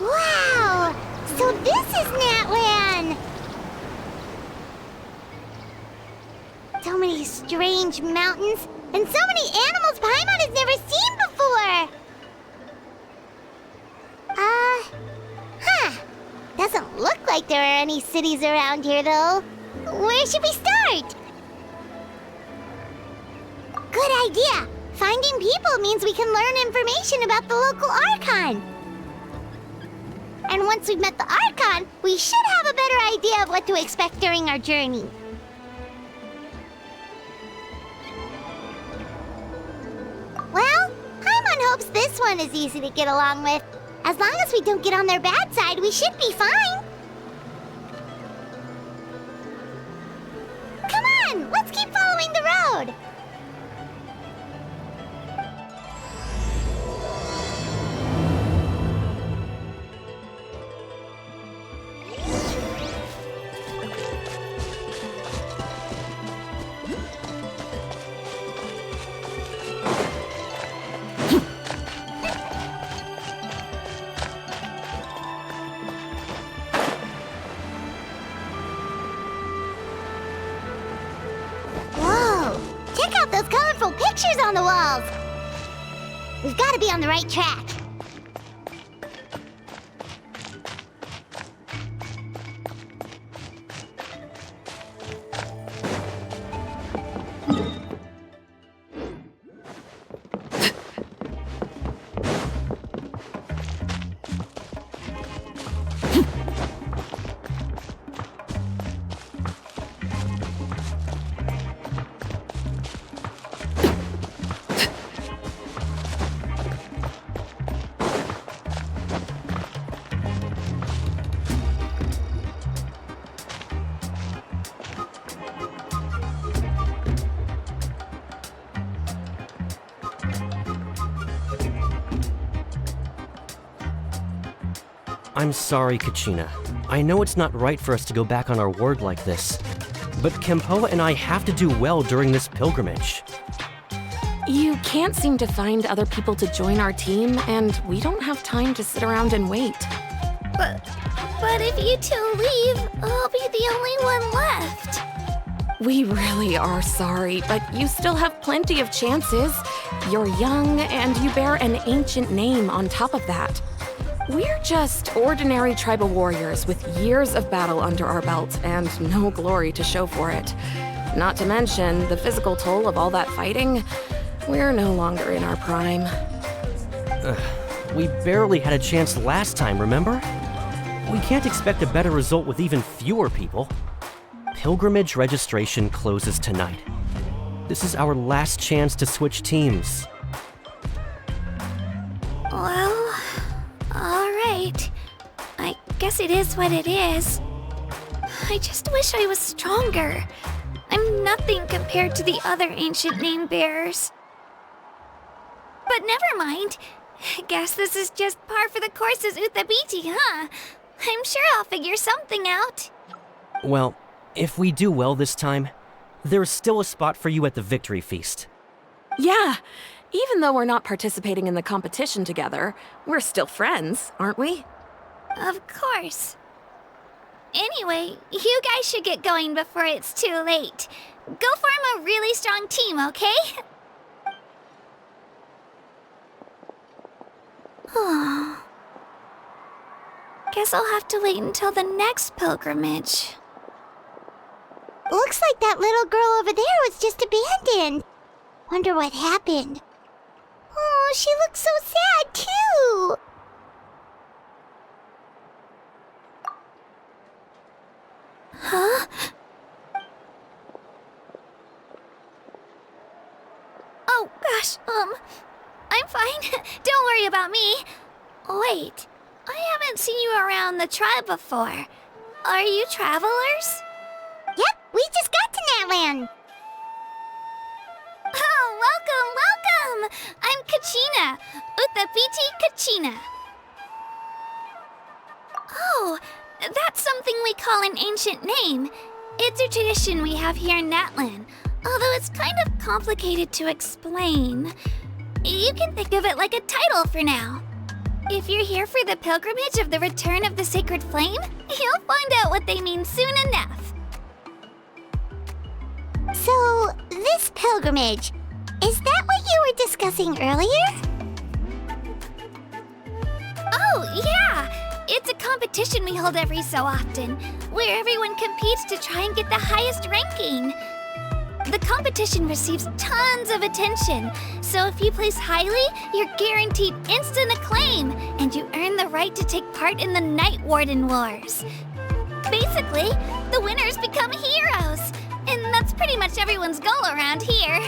Wow! So this is Natlan! So many strange mountains, and so many animals Paimon has never seen before! Doesn't look like there are any cities around here, though. Where should we start? Good idea! Finding people means we can learn information about the local Archon. And once we've met the Archon, we should have a better idea of what to expect during our journey. Well, Paimon hopes this one is easy to get along with. As long as we don't get on their bad side, we should be fine. Come on, let's keep following the road. Those colorful pictures on the walls! We've got to be on the right track. I'm sorry, Kachina. I know it's not right for us to go back on our word like this, but Kempoa and I have to do well during this pilgrimage. You can't seem to find other people to join our team, and we don't have time to sit around and wait. But if you two leave, I'll be the only one left. We really are sorry, but you still have plenty of chances. You're young, and you bear an ancient name on top of that. We're just ordinary tribal warriors with years of battle under our belt and no glory to show for it. Not to mention the physical toll of all that fighting. We're no longer in our prime. We barely had a chance last time, remember? We can't expect a better result with even fewer people. Pilgrimage registration closes tonight. This is our last chance to switch teams. Well, alright. I guess it is what it is. I just wish I was stronger. I'm nothing compared to the other ancient name bearers. But never mind. Guess this is just par for the course as Uthabiti, huh? I'm sure I'll figure something out. Well, if we do well this time, there's still a spot for you at the victory feast. Yeah, even though we're not participating in the competition together, we're still friends, aren't we? Of course. Anyway, you guys should get going before it's too late. Go form a really strong team, okay? Guess I'll have to wait until the next pilgrimage. Looks like that little girl over there was just abandoned. Wonder what happened. Oh, she looks so sad, too. Huh? Oh, gosh, I'm fine. Don't worry about me. Wait, I haven't seen you around the tribe before. Are you travelers? Yep, we just got to Natlan! Oh, welcome! I'm Kachina, Utapiti Kachina. Oh, that's something we call an ancient name. It's a tradition we have here in Natlan, although it's kind of complicated to explain. You can think of it like a title for now. If you're here for the pilgrimage of the return of the sacred flame, you'll find out what they mean soon enough. So, this pilgrimage, is that what you were discussing earlier? Oh, yeah! It's a competition we hold every so often, where everyone competes to try and get the highest ranking. The competition receives tons of attention, so if you place highly, you're guaranteed instant acclaim, and you earn the right to take part in the Night Warden Wars. Basically, the winners become heroes, and that's pretty much everyone's goal around here.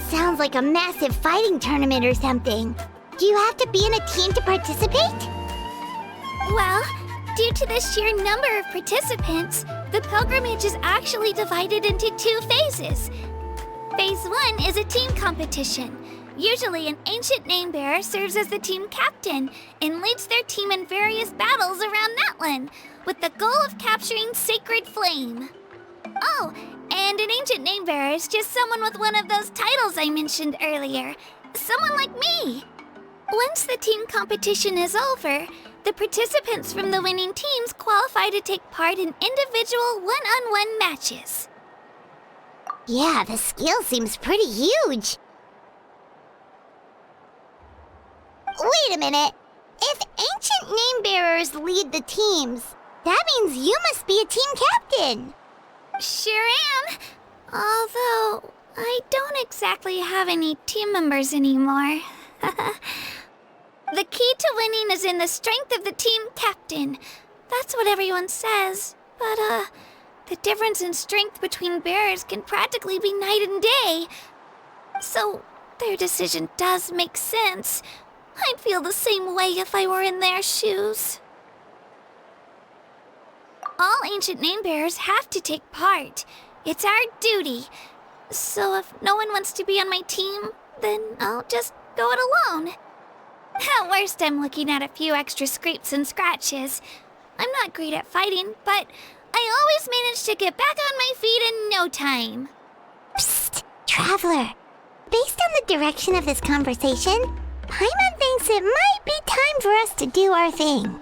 Sounds like a massive fighting tournament or something. Do you have to be in a team to participate? Well, due to the sheer number of participants, the pilgrimage is actually divided into 2 phases. Phase 1 is a team competition. Usually, an ancient name-bearer serves as the team captain and leads their team in various battles around Natlan, with the goal of capturing Sacred Flame. Oh, and an ancient name-bearer is just someone with one of those titles I mentioned earlier. Someone like me. Once the team competition is over, the participants from the winning teams qualify to take part in individual one-on-one matches. Yeah, the skill seems pretty huge. Wait a minute. If ancient name-bearers lead the teams, that means you must be a team captain. Sure am. Although, I don't exactly have any team members anymore. The key to winning is in the strength of the team captain. That's what everyone says. But, the difference in strength between bearers can practically be night and day. So, their decision does make sense. I'd feel the same way if I were in their shoes. All ancient name-bearers have to take part. It's our duty. So if no one wants to be on my team, then I'll just go it alone. At worst, I'm looking at a few extra scrapes and scratches. I'm not great at fighting, but I always manage to get back on my feet in no time. Psst, Traveler. Based on the direction of this conversation, Paimon thinks it might be time for us to do our thing.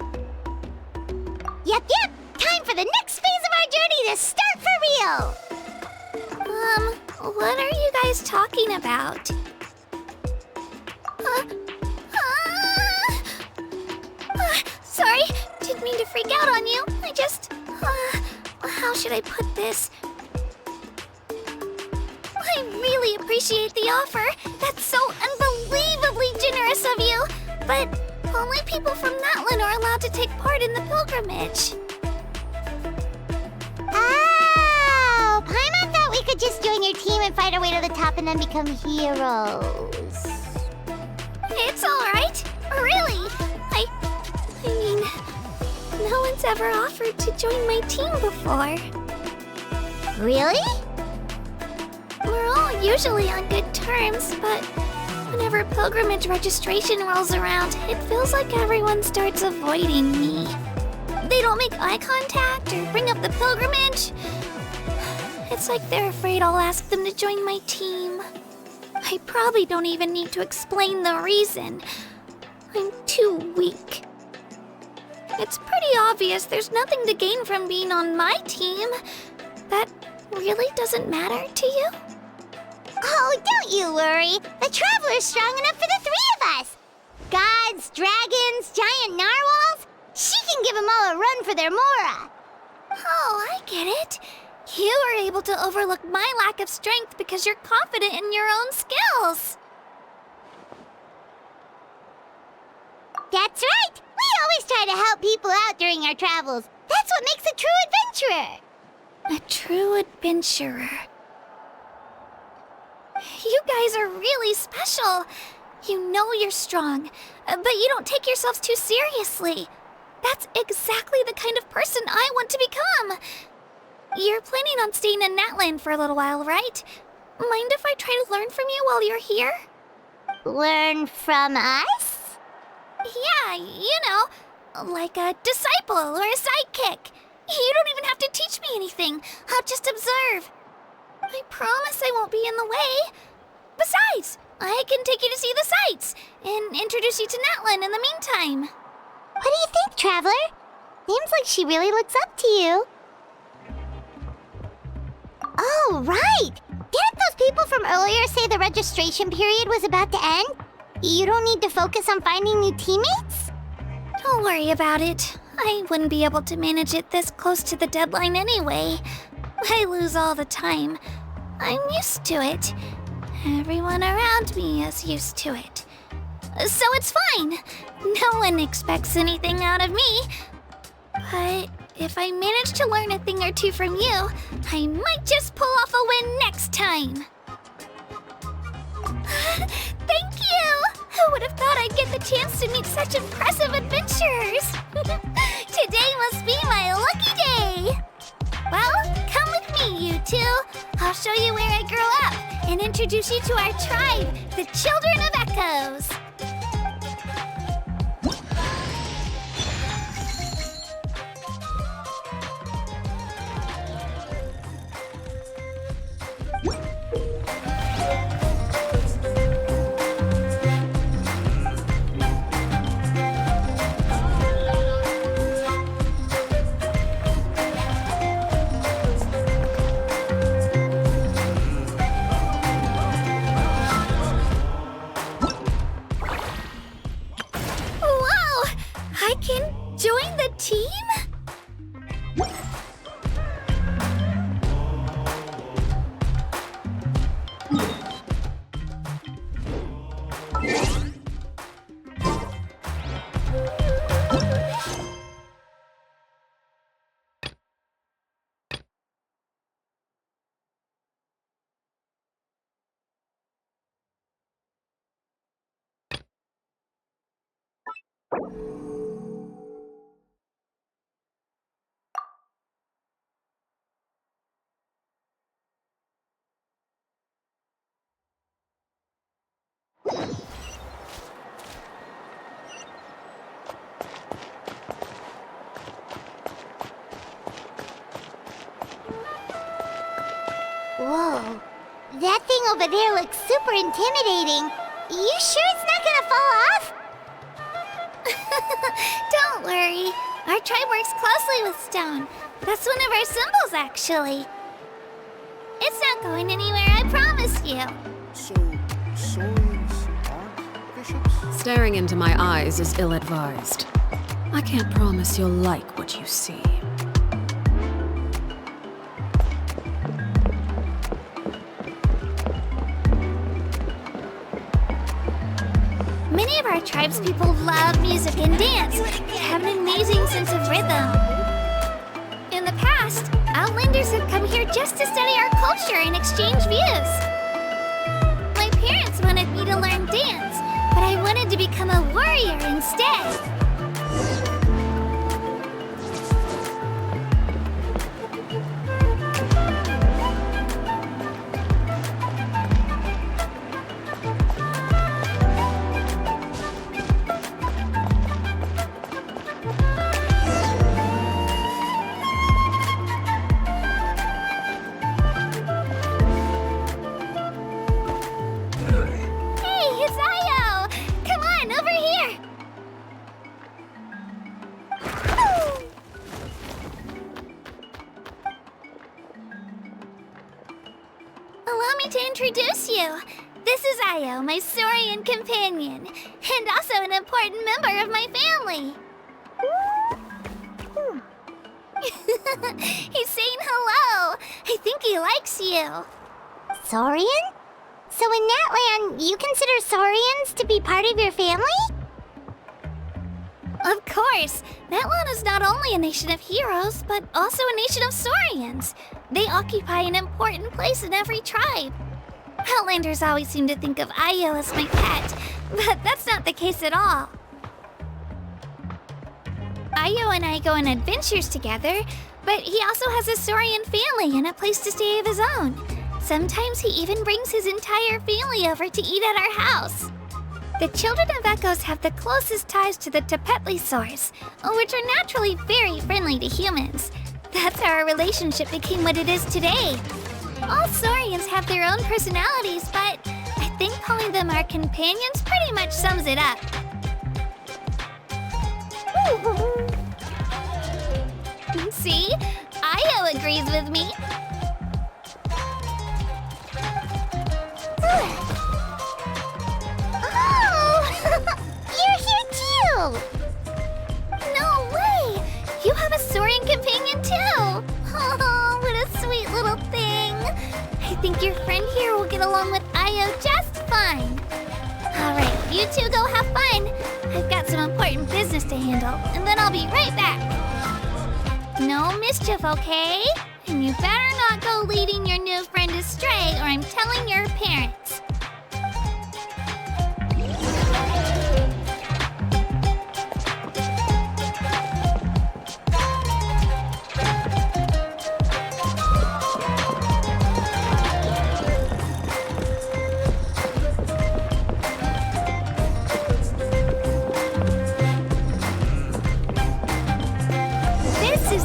Yep. Time for the next phase of our journey to start for real! What are you guys talking about? Sorry, didn't mean to freak out on you. I just... how should I put this? I really appreciate the offer. That's so unbelievably generous of you. But only people from Natlan are allowed to take part in the pilgrimage. Oh! Paimon thought we could just join your team and fight our way to the top and then become heroes. It's alright. Really. I mean, no one's ever offered to join my team before. Really? We're all usually on good terms, but whenever pilgrimage registration rolls around, it feels like everyone starts avoiding me. They don't make eye contact or bring up the pilgrimage. It's like they're afraid I'll ask them to join my team. I probably don't even need to explain the reason. I'm too weak. It's pretty obvious there's nothing to gain from being on my team. That really doesn't matter to you? Oh, don't you worry. The Traveler's strong enough for the 3 of us. Gods, dragons, giant narwhals. She can give them all a run for their Mora. Oh, I get it. You were able to overlook my lack of strength because you're confident in your own skills. That's right. We always try to help people out during our travels. That's what makes a true adventurer. A true adventurer. You guys are really special. You know you're strong, but you don't take yourselves too seriously. That's exactly the kind of person I want to become. You're planning on staying in Natlan for a little while, right? Mind if I try to learn from you while you're here? Learn from us? Yeah, you know, like a disciple or a sidekick. You don't even have to teach me anything. I'll just observe. I promise I won't be in the way. Besides, I can take you to see the sights and introduce you to Natlan in the meantime. What do you think, Traveler? Seems like she really looks up to you. Oh, right! Didn't those people from earlier say the registration period was about to end? You don't need to focus on finding new teammates? Don't worry about it. I wouldn't be able to manage it this close to the deadline anyway. I lose all the time. I'm used to it. Everyone around me is used to it. So it's fine. No one expects anything out of me. But if I manage to learn a thing or two from you, I might just pull off a win next time. Thank you! Who would have thought I'd get the chance to meet such impressive adventurers? Today must be my lucky day. Well, come with me, you two. I'll show you where I grew up and introduce you to our tribe, the Children of Echoes. I can join the team? Whoa. That thing over there looks super intimidating. You sure it's not gonna fall off? Don't worry. Our tribe works closely with stone. That's one of our symbols, actually. It's not going anywhere, I promise you. So, Saurians aren't bishops? Staring into my eyes is ill-advised. I can't promise you'll like what you see. Many of our tribespeople love music and dance. They have an amazing sense of rhythm. In the past, Outlanders have come here just to study our culture and exchange views. My parents wanted me to learn dance, but I wanted to become a warrior instead. To introduce you. This is Io, my Saurian companion, and also an important member of my family. He's saying hello. I think he likes you. Saurian? So in Natlan, you consider Saurians to be part of your family? Of course. Natlan is not only a nation of heroes, but also a nation of Saurians. They occupy an important place in every tribe. Outlanders always seem to think of Io as my pet, but that's not the case at all. Ayo and I go on adventures together, but he also has a Saurian family and a place to stay of his own. Sometimes he even brings his entire family over to eat at our house. The children of Echoes have the closest ties to the Tepetlisaurs, which are naturally very friendly to humans. That's how our relationship became what it is today. All Saurians have their own personalities, but I think calling them our companions pretty much sums it up. See? Ayo agrees with me. You're here too! No way! You have a Saurian companion too! Oh, what a sweet little thing! I think your friend here will get along with Ayo just fine. Alright, you two go have fun. I've got some important business to handle, and then I'll be right back. No mischief, okay? And you better not go leading your new friend astray, or I'm telling your parents.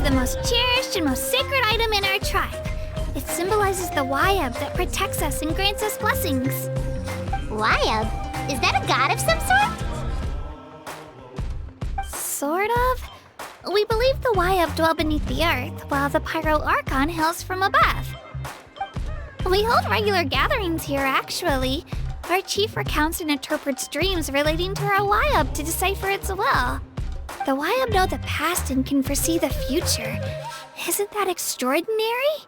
The most cherished and most sacred item in our tribe. It symbolizes the Wayab that protects us and grants us blessings. Wayab? Is that a god of some sort? Sort of. We believe the Wayab dwell beneath the earth, while the 5.0 Archon hails from above. We hold regular gatherings here, actually. Our chief recounts and interprets dreams relating to our Wayab to decipher its will. The Wayab know the past and can foresee the future. Isn't that extraordinary?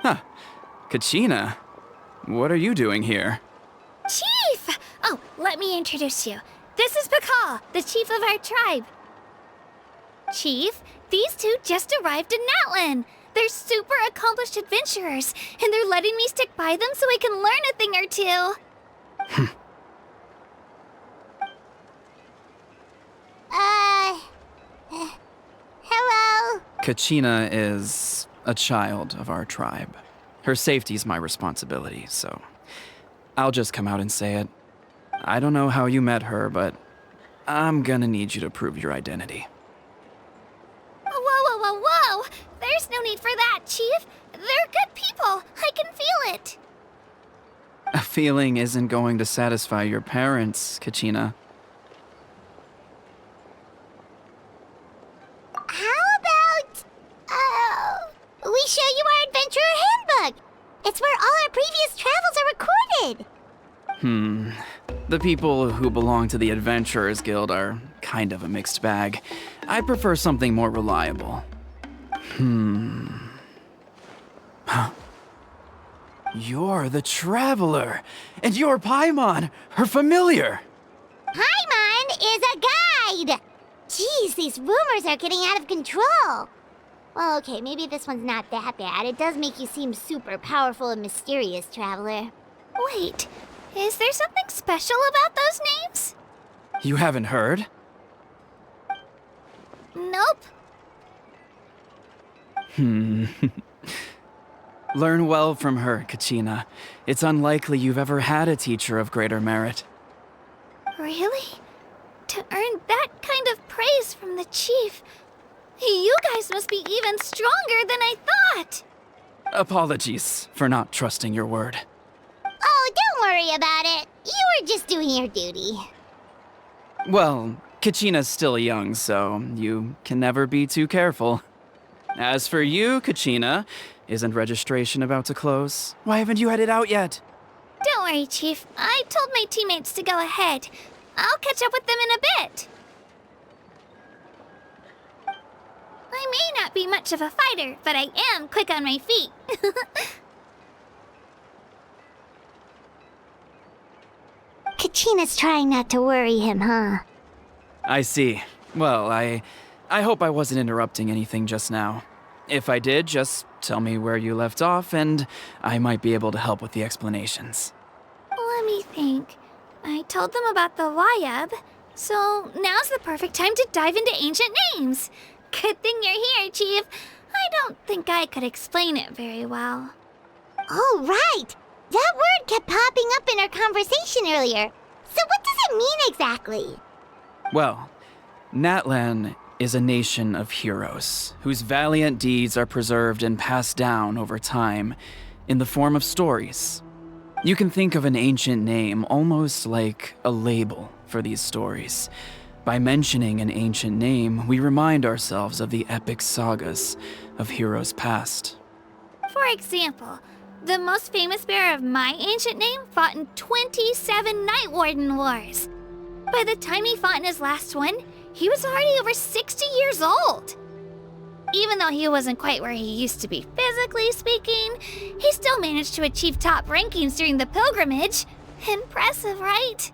Huh. Kachina, what are you doing here? Chief! Oh, let me introduce you. This is Pakal, the chief of our tribe. Chief, these two just arrived in Natlan. They're super accomplished adventurers, and they're letting me stick by them so I can learn a thing or two. Hello? Kachina is a child of our tribe. Her safety's my responsibility, so I'll just come out and say it. I don't know how you met her, but I'm gonna need you to prove your identity. Whoa. There's no need for that, Chief. They're good people. I can feel it. A feeling isn't going to satisfy your parents, Kachina. How about, we show you our adventurer handbook? It's where all our previous travels are recorded. The people who belong to the Adventurers Guild are kind of a mixed bag. I prefer something more reliable. You're the Traveler, and you're Paimon, her familiar. Paimon is a guide! Jeez, these rumors are getting out of control. Well, okay, maybe this one's not that bad. It does make you seem super powerful and mysterious, Traveler. Wait, is there something special about those names? You haven't heard? Nope. Learn well from her, Kachina. It's unlikely you've ever had a teacher of greater merit. Really? To earn that kind of praise from the chief, you guys must be even stronger than I thought. Apologies for not trusting your word. Oh, don't worry about it. You were just doing your duty. Well, Kachina's still young, so you can never be too careful. As for you, Kachina, isn't registration about to close? Why haven't you headed out yet? Don't worry, Chief. I told my teammates to go ahead. I'll catch up with them in a bit. I may not be much of a fighter, but I am quick on my feet. Kachina's trying not to worry him, huh? I see. Well, I hope I wasn't interrupting anything just now. If I did, just tell me where you left off, and I might be able to help with the explanations. Let me think. I told them about the Wayab, So now's the perfect time to dive into ancient names. Good thing you're here, Chief. I don't think I could explain it very well. Oh, right! That word kept popping up in our conversation earlier. So what does it mean exactly? Well, Natlan is a nation of heroes whose valiant deeds are preserved and passed down over time in the form of stories. You can think of an ancient name almost like a label for these stories. By mentioning an ancient name, we remind ourselves of the epic sagas of heroes past. For example, the most famous bearer of my ancient name fought in 27 Night Warden Wars. By the time he fought in his last one, he was already over 60 years old. Even though he wasn't quite where he used to be physically speaking, he still managed to achieve top rankings during the pilgrimage. Impressive, right?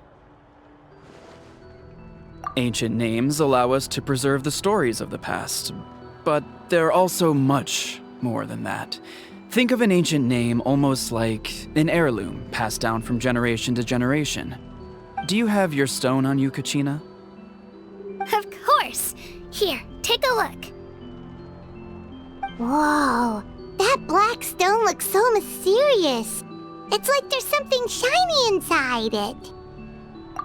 Ancient names allow us to preserve the stories of the past, but they're also much more than that. Think of an ancient name almost like an heirloom passed down from generation to generation. Do you have your stone on you, Kachina? Of course. Here, take a look. Whoa, that black stone looks so mysterious. It's like there's something shiny inside it.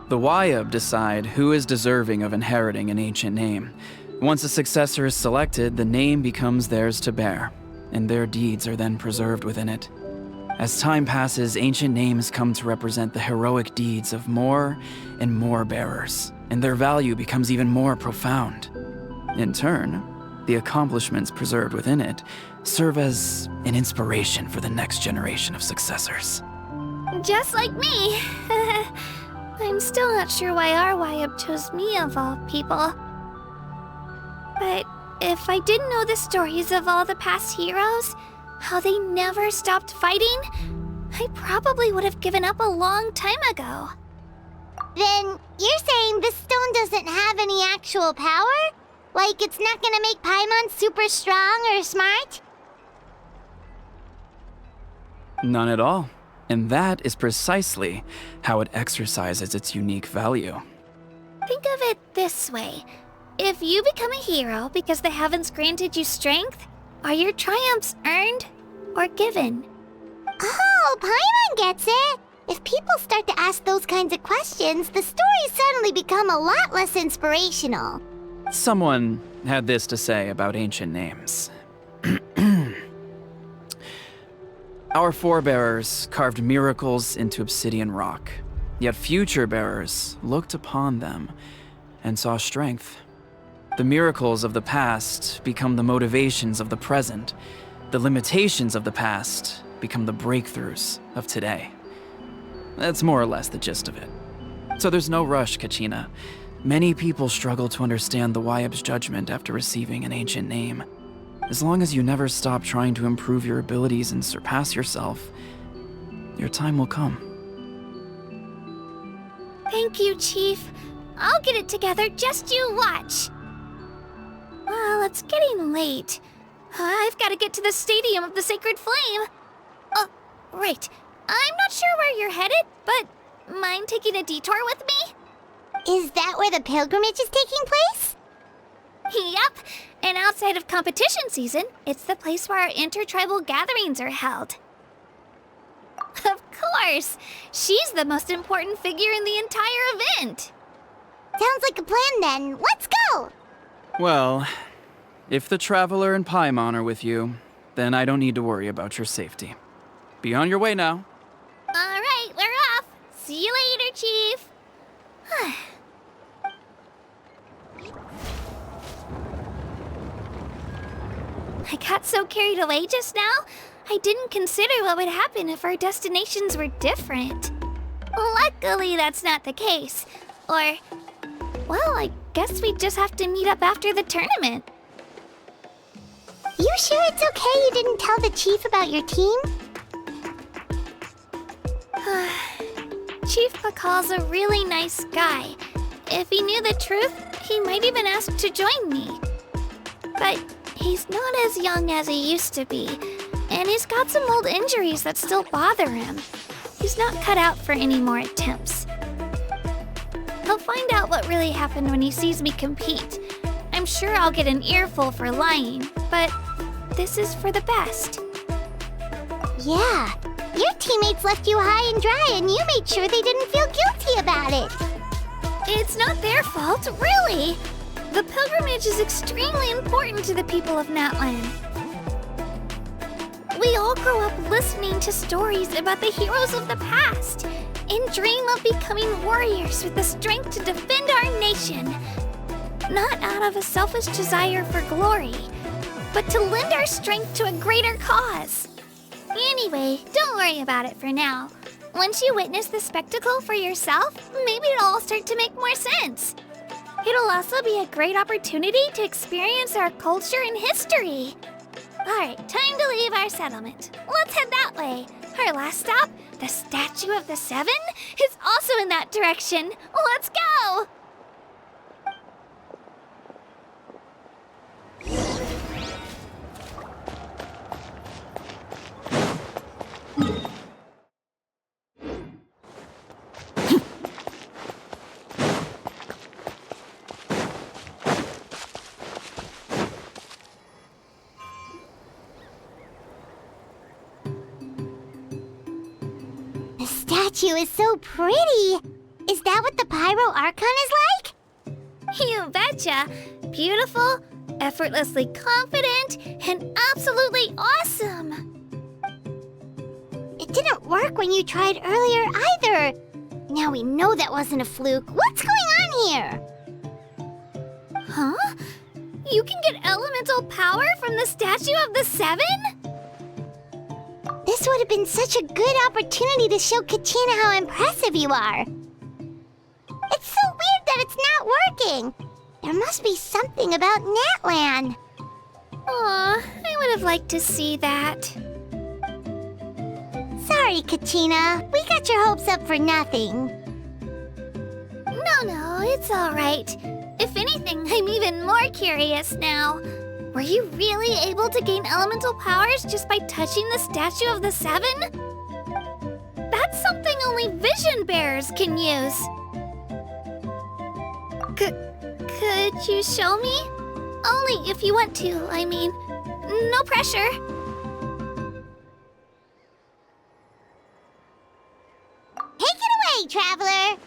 The Wayab decide who is deserving of inheriting an ancient name. Once a successor is selected, the name becomes theirs to bear, and their deeds are then preserved within it. As time passes, ancient names come to represent the heroic deeds of more and more bearers, and their value becomes even more profound. In turn, the accomplishments preserved within it serve as an inspiration for the next generation of successors. Just like me. I'm still not sure why our Wayab chose me of all people. But if I didn't know the stories of all the past heroes, how they never stopped fighting, I probably would have given up a long time ago. Then you're saying this stone doesn't have any actual power? Like it's not gonna make Paimon super strong or smart? None at all. And that is precisely how it exercises its unique value. Think of it this way. If you become a hero because the heavens granted you strength, are your triumphs earned or given? Oh, Paimon gets it! If people start to ask those kinds of questions, the stories suddenly become a lot less inspirational. Someone had this to say about ancient names. Our forebears carved miracles into obsidian rock, yet future bearers looked upon them and saw strength. The miracles of the past become the motivations of the present. The limitations of the past become the breakthroughs of today. That's more or less the gist of it. So there's no rush, Kachina. Many people struggle to understand the Wayab's judgment after receiving an ancient name. As long as you never stop trying to improve your abilities and surpass yourself, your time will come. Thank you, Chief. I'll get it together, just you watch. Well, it's getting late. I've got to get to the Stadium of the Sacred Flame. Oh, right. I'm not sure where you're headed, but mind taking a detour with me? Is that where the pilgrimage is taking place? Yep, and outside of competition season, it's the place where our intertribal gatherings are held. Of course! She's the most important figure in the entire event! Sounds like a plan then. Let's go! Well, if the Traveler and Paimon are with you, then I don't need to worry about your safety. Be on your way now. Alright, we're off! See you later, Chief! I got so carried away just now, I didn't consider what would happen if our destinations were different. Luckily, that's not the case. Or, well, I guess we just have to meet up after the tournament. You sure it's okay you didn't tell the chief about your team? Chief Pakal's a really nice guy. If he knew the truth, he might even ask to join me. But he's not as young as he used to be, and he's got some old injuries that still bother him. He's not cut out for any more attempts. Of find out what really happened when he sees me compete. I'm sure I'll get an earful for lying, but this is for the best. Yeah, your teammates left you high and dry and you made sure they didn't feel guilty about it. It's not their fault, really. The pilgrimage is extremely important to the people of Natlan. We all grow up listening to stories about the heroes of the past and dream of becoming warriors with the strength to defend our nation. Not out of a selfish desire for glory, but to lend our strength to a greater cause. Anyway, don't worry about it for now. Once you witness the spectacle for yourself, maybe it'll all start to make more sense. It'll also be a great opportunity to experience our culture and history. Alright, time to leave our settlement. Let's head that way. Our last stop, the Statue of the Seven, is also in that direction. Let's go! The statue is so pretty. Is that what the Pyro Archon is like? You betcha! Beautiful, effortlessly confident, and absolutely awesome! It didn't work when you tried earlier either. Now we know that wasn't a fluke. What's going on here? Huh? You can get elemental power from the Statue of the Seven? This would have been such a good opportunity to show Kachina how impressive you are. It's so weird that it's not working. There must be something about Natlan. Aw, I would have liked to see that. Sorry, Kachina. We got your hopes up for nothing. No, it's alright. If anything, I'm even more curious now. Were you really able to gain elemental powers just by touching the Statue of the Seven? That's something only vision bearers can use. Could you show me? Only if you want to, I mean. No pressure. Take it away, traveler.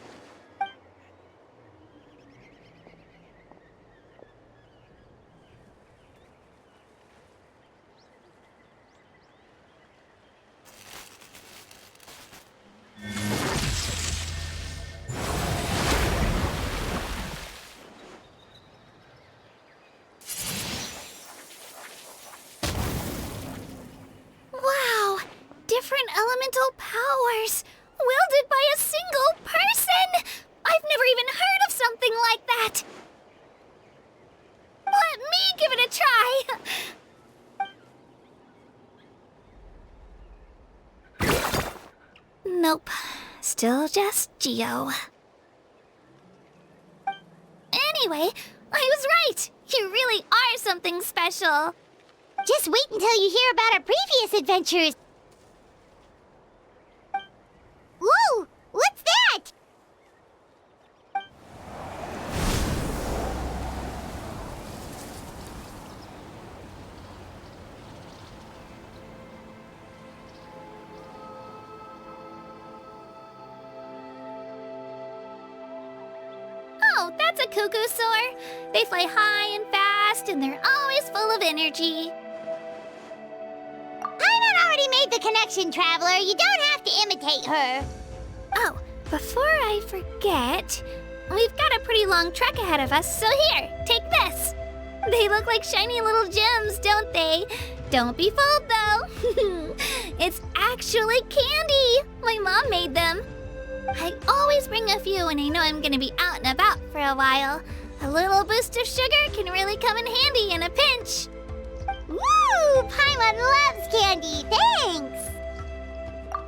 Wow! Different elemental powers! Wielded by a single person! I've never even heard of something like that! Let me give it a try! Nope. Still just Geo. Anyway, I was right! You really are something special! Just wait until you hear about our previous adventures. Whoa! What's that? Oh, that's a cuckoo soar. They fly high and fast, and they're always full of energy. Paimon already made the connection, traveler. You don't have to imitate her. Oh, before I forget, we've got a pretty long trek ahead of us, so here, take this. They look like shiny little gems, don't they? Don't be fooled, though. It's actually candy. My mom made them. I always bring a few when I know I'm gonna be out and about for a while. A little boost of sugar can really come in handy in a pinch. Woo! Paimon loves candy. Thanks.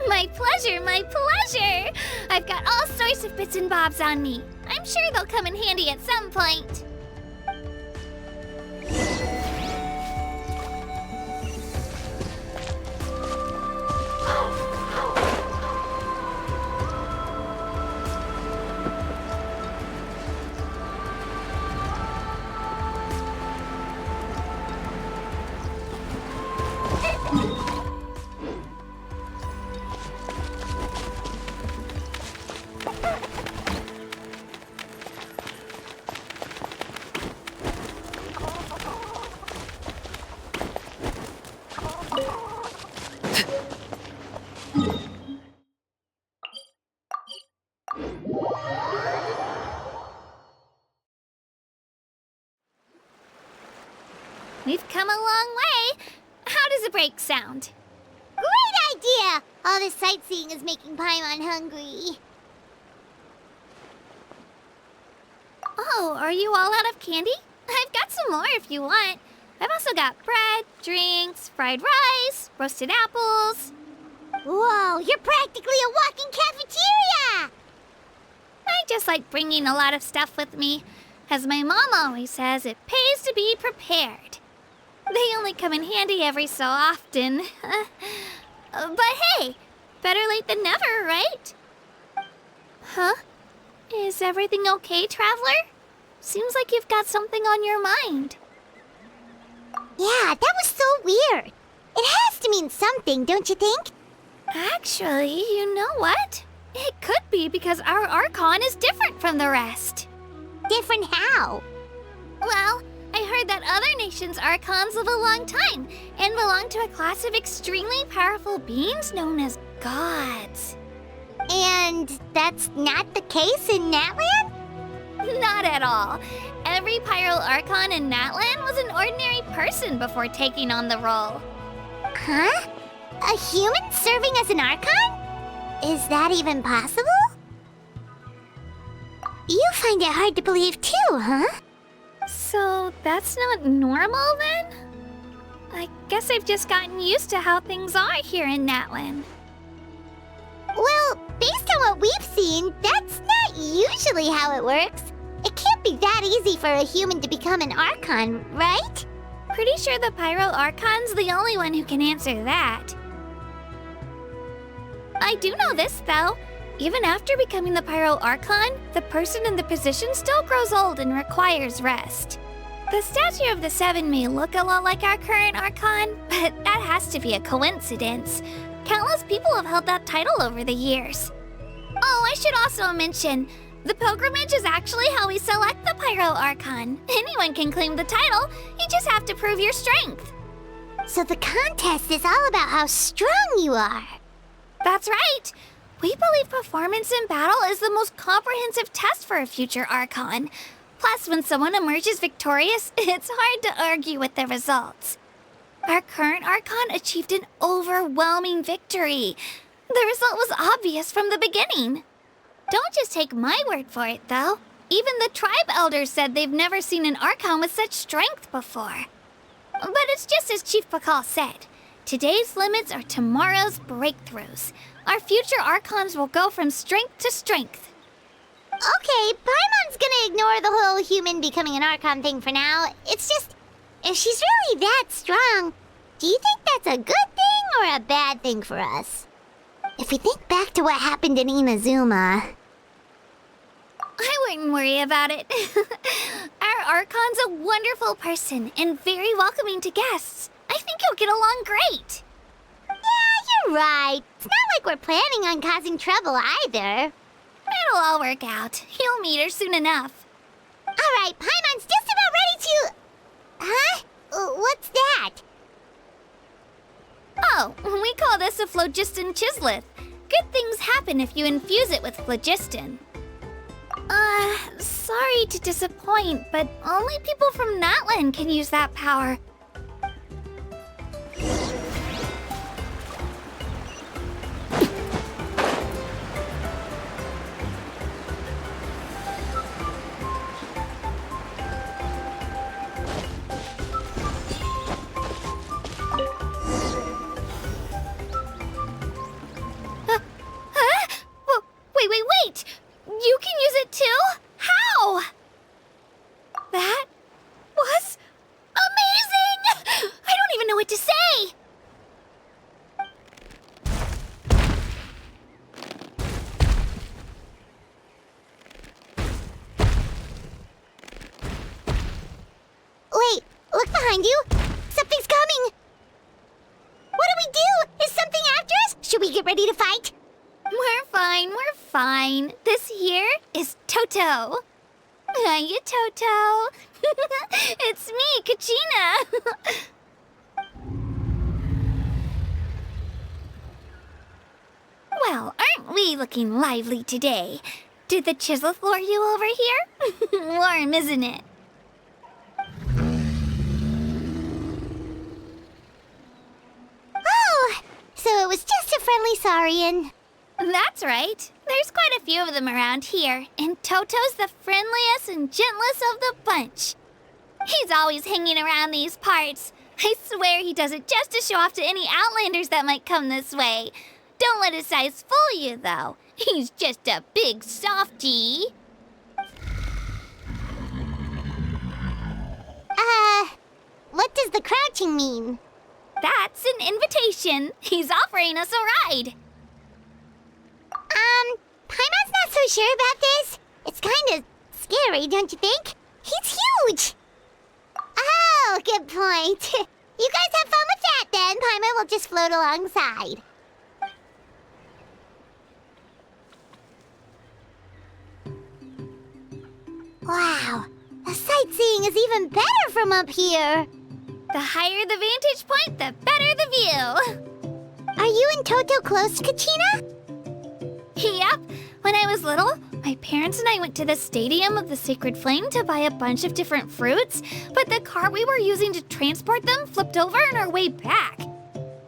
My pleasure, my pleasure! I've got all sorts of bits and bobs on me. I'm sure they'll come in handy at some point. We've come a long way. How does a break sound? Great idea! All this sightseeing is making Paimon hungry. Oh, are you all out of candy? I've got some more if you want. I've also got bread, drinks, fried rice, roasted apples. Whoa, you're practically a walking cafeteria! I just like bringing a lot of stuff with me. As my mom always says, it pays to be prepared. They only come in handy every so often. But hey, better late than never, right? Huh? Is everything okay, Traveler? Seems like you've got something on your mind. Yeah, that was so weird. It has to mean something, don't you think? Actually, you know what? It could be because our Archon is different from the rest. Different how? Well, I heard that other nations' Archons live a long time and belong to a class of extremely powerful beings known as gods. And that's not the case in Natlan? Not at all. Every Pyro Archon in Natlan was an ordinary person before taking on the role. Huh? A human serving as an Archon? Is that even possible? You find it hard to believe too, huh? So that's not normal then? I guess I've just gotten used to how things are here in Natlan. Well, based on what we've seen, that's not usually how it works. It can't be that easy for a human to become an Archon, right? Pretty sure the Pyro Archon's the only one who can answer that. I do know this, though. Even after becoming the Pyro Archon, the person in the position still grows old and requires rest. The statue of the Seven may look a lot like our current Archon, but that has to be a coincidence. Countless people have held that title over the years. Oh, I should also mention, the pilgrimage is actually how we select the Pyro Archon. Anyone can claim the title, you just have to prove your strength. So the contest is all about how strong you are. That's right. We believe performance in battle is the most comprehensive test for a future Archon. Plus, when someone emerges victorious, it's hard to argue with the results. Our current Archon achieved an overwhelming victory. The result was obvious from the beginning. Don't just take my word for it, though. Even the tribe elders said they've never seen an Archon with such strength before. But it's just as Chief Pakal said. Today's limits are tomorrow's breakthroughs. Our future Archons will go from strength to strength. Okay, Paimon's gonna ignore the whole human becoming an Archon thing for now. It's just, if she's really that strong, do you think that's a good thing or a bad thing for us? If we think back to what happened in Inazuma... I wouldn't worry about it. Our Archon's a wonderful person and very welcoming to guests. I think you'll get along great. Yeah, you're right. It's not like we're planning on causing trouble either. It'll all work out. You'll meet her soon enough. All right, Paimon's just about ready to... Huh? What's that? Oh, we call this a phlogiston chisleth. Good things happen if you infuse it with phlogiston. Sorry to disappoint, but only people from Natlan can use that power. Wait! You can use it too? How? That was amazing! I don't even know what to say! Wait, look behind you! Something's coming! What get ready to fight? We're fine. This here is Toto. Hiya, Toto. It's me, Kachina. Well, aren't we looking lively today? Did the chisel floor you over here? Warm, isn't it? Oh, so it was just a friendly saurian. That's right. There's quite a few of them around here, and Toto's the friendliest and gentlest of the bunch. He's always hanging around these parts. I swear he does it just to show off to any outlanders that might come this way. Don't let his size fool you, though. He's just a big softie. What does the crouching mean? That's an invitation. He's offering us a ride. Paimon's not so sure about this. It's kind of scary, don't you think? He's huge! Oh, good point. You guys have fun with that then. Paimon will just float alongside. Wow, the sightseeing is even better from up here. The higher the vantage point, the better the view. Are you and Toto close, Kachina? Yep. When I was little, my parents and I went to the Stadium of the Sacred Flame to buy a bunch of different fruits, but the car we were using to transport them flipped over on our way back.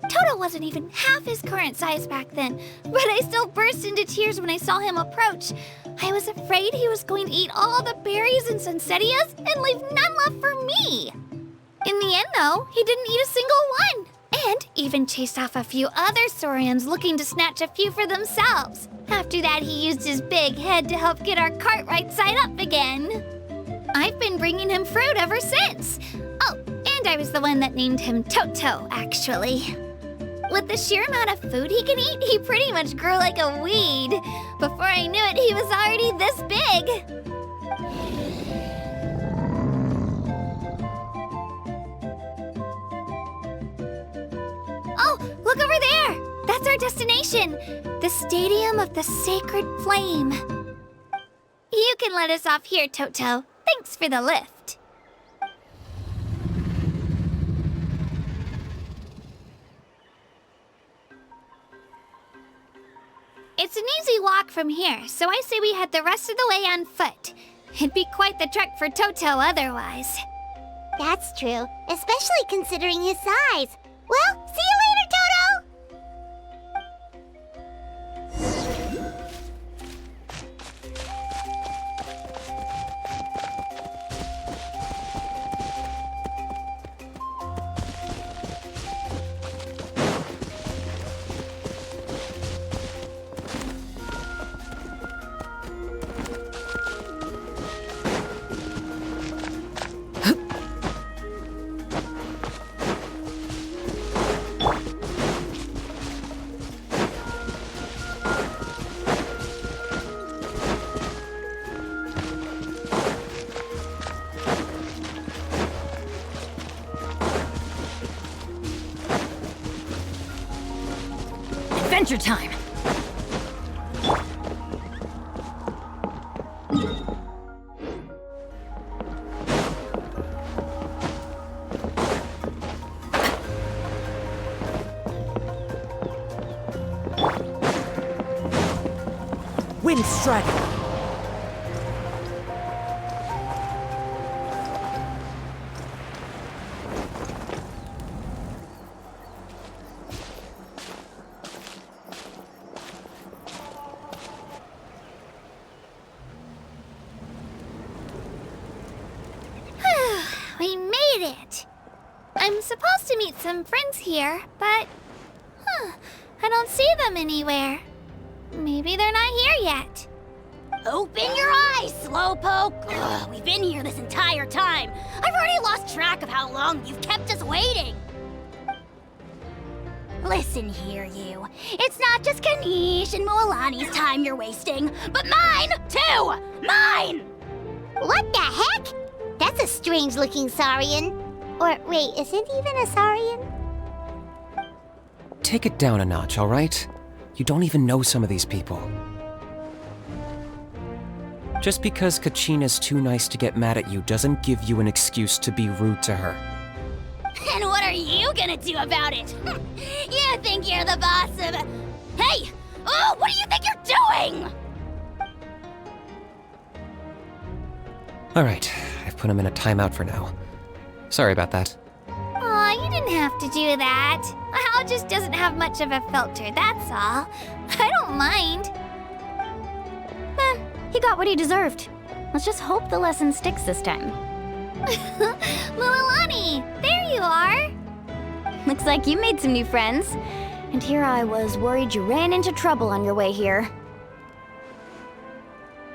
Toto wasn't even half his current size back then, but I still burst into tears when I saw him approach. I was afraid he was going to eat all the berries and sunsettias and leave none left for me. In the end, though, he didn't eat a single one, and even chased off a few other saurians looking to snatch a few for themselves. After that, he used his big head to help get our cart right side up again. I've been bringing him fruit ever since. Oh, and I was the one that named him Toto, actually. With the sheer amount of food he can eat, he pretty much grew like a weed. Before I knew it, he was already this big. Oh, look over there! That's our destination, the Stadium of the Sacred Flame. You can let us off here, Toto. Thanks for the lift. It's an easy walk from here, so I say we head the rest of the way on foot. It'd be quite the trek for Toto otherwise. That's true, especially considering his size. Well, see you later, Toto! Adventure time! Wind Strider! We made it! I'm supposed to meet some friends here, but... I don't see them anywhere. Maybe they're not here yet. Open your eyes, Slowpoke! Ugh, we've been here this entire time. I've already lost track of how long you've kept us waiting. Listen here, you. It's not just Kanish and Moalani's time you're wasting, but mine, too! Mine! What the heck? That's a strange-looking saurian. Or, wait, is it even a saurian? Take it down a notch, all right? You don't even know some of these people. Just because Kachina's too nice to get mad at you doesn't give you an excuse to be rude to her. And what are you gonna do about it? You think you're the boss of... Hey! Oh, what do you think you're doing? Alright, I've put him in a timeout for now. Sorry about that. Aw, you didn't have to do that. Hal just doesn't have much of a filter, that's all. I don't mind. He got what he deserved. Let's just hope the lesson sticks this time. Lilani, there you are. Looks like you made some new friends. And here I was worried you ran into trouble on your way here.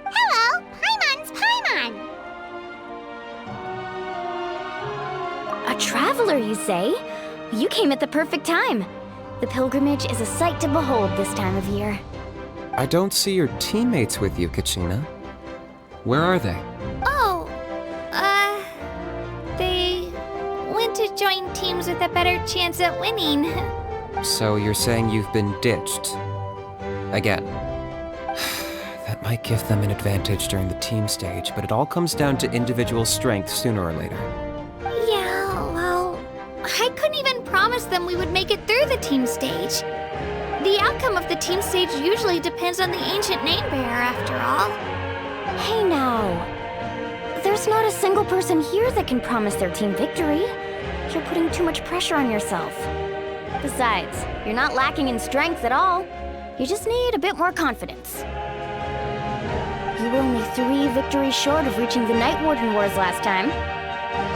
Hello, Paimon's Paimon. A traveler, you say? You came at the perfect time. The pilgrimage is a sight to behold this time of year. I don't see your teammates with you, Kachina. Where are they? Oh, they went to join teams with a better chance at winning. So you're saying you've been ditched? Again. That might give them an advantage during the team stage, but it all comes down to individual strength sooner or later. Yeah, well, I couldn't even promise them we would make it through the team stage. The outcome of the team stage usually depends on the ancient name bearer, after all. Hey now. There's not a single person here that can promise their team victory. You're putting too much pressure on yourself. Besides, you're not lacking in strength at all. You just need a bit more confidence. You were only 3 victories short of reaching the Night Warden Wars last time.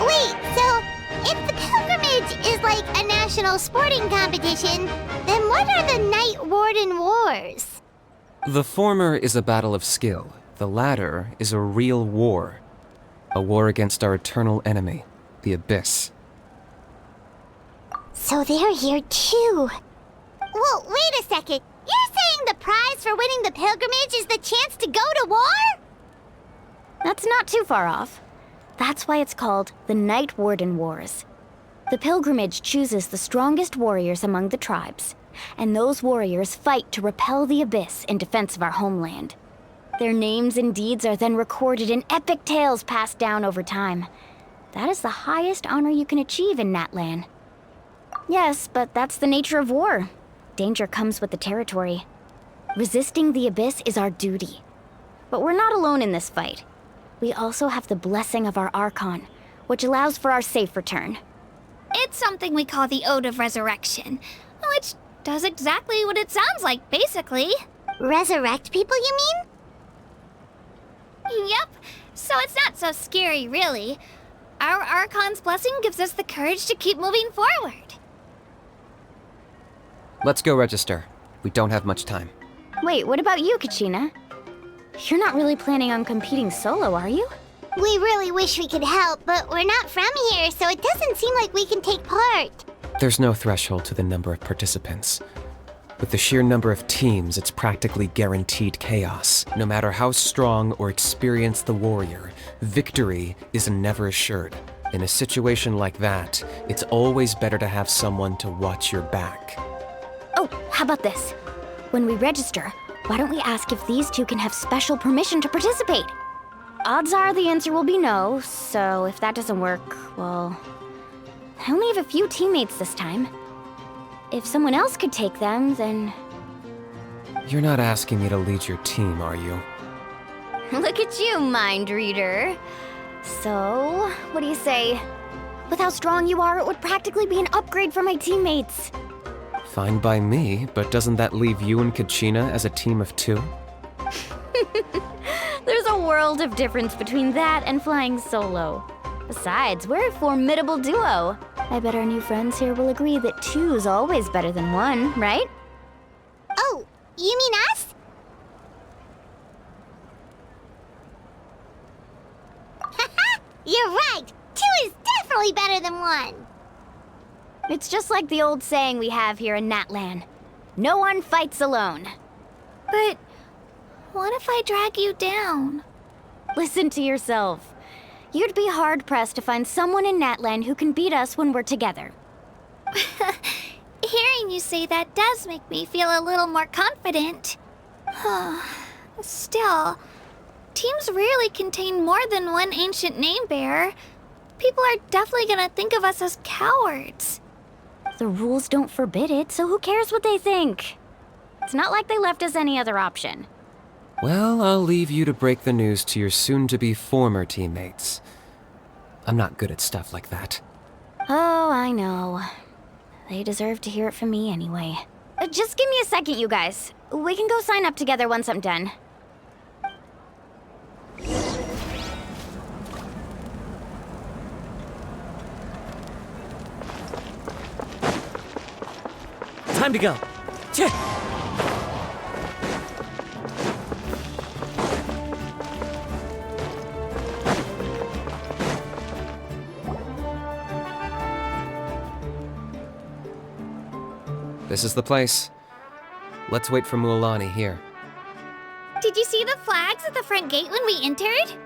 Wait, so if the pilgrimage is like a national sporting competition, then what are the Night Warden Wars? The former is a battle of skill. The latter is a real war. A war against our eternal enemy, the Abyss. So they're here too. Well, wait a second. You're saying the prize for winning the pilgrimage is the chance to go to war? That's not too far off. That's why it's called the Night Warden Wars. The pilgrimage chooses the strongest warriors among the tribes, and those warriors fight to repel the Abyss in defense of our homeland. Their names and deeds are then recorded in epic tales passed down over time. That is the highest honor you can achieve in Natlan. Yes, but that's the nature of war. Danger comes with the territory. Resisting the Abyss is our duty. But we're not alone in this fight. We also have the blessing of our Archon, which allows for our safe return. It's something we call the Ode of Resurrection, which does exactly what it sounds like, basically. Resurrect people, you mean? Yep, so it's not so scary, really. Our Archon's blessing gives us the courage to keep moving forward. Let's go register. We don't have much time. Wait, what about you, Kachina? You're not really planning on competing solo, are you? We really wish we could help, but we're not from here, so it doesn't seem like we can take part. There's no threshold to the number of participants. With the sheer number of teams, it's practically guaranteed chaos. No matter how strong or experienced the warrior, victory is never assured. In a situation like that, it's always better to have someone to watch your back. Oh, how about this? When we register, why don't we ask if these two can have special permission to participate? Odds are the answer will be no, so if that doesn't work, well... I only have a few teammates this time. If someone else could take them, then... You're not asking me to lead your team, are you? Look at you, mind reader. So, what do you say? With how strong you are, it would practically be an upgrade for my teammates. Fine by me, but doesn't that leave you and Kachina as a team of 2? There's a world of difference between that and flying solo. Besides, we're a formidable duo. I bet our new friends here will agree that 2's always better than 1, right? Oh, you mean us? Haha, you're right. 2 is definitely better than 1. It's just like the old saying we have here in Natlan. No one fights alone. But what if I drag you down? Listen to yourself. You'd be hard-pressed to find someone in Natlan who can beat us when we're together. Hearing you say that does make me feel a little more confident. Still, teams rarely contain more than one ancient name bearer. People are definitely gonna think of us as cowards. The rules don't forbid it, so who cares what they think? It's not like they left us any other option. Well, I'll leave you to break the news to your soon-to-be former teammates. I'm not good at stuff like that. Oh, I know. They deserve to hear it from me anyway. Just give me a second, you guys. We can go sign up together once I'm done. Time to go. Cheh! This is the place. Let's wait for Mualani here. Did you see the flags at the front gate when we entered?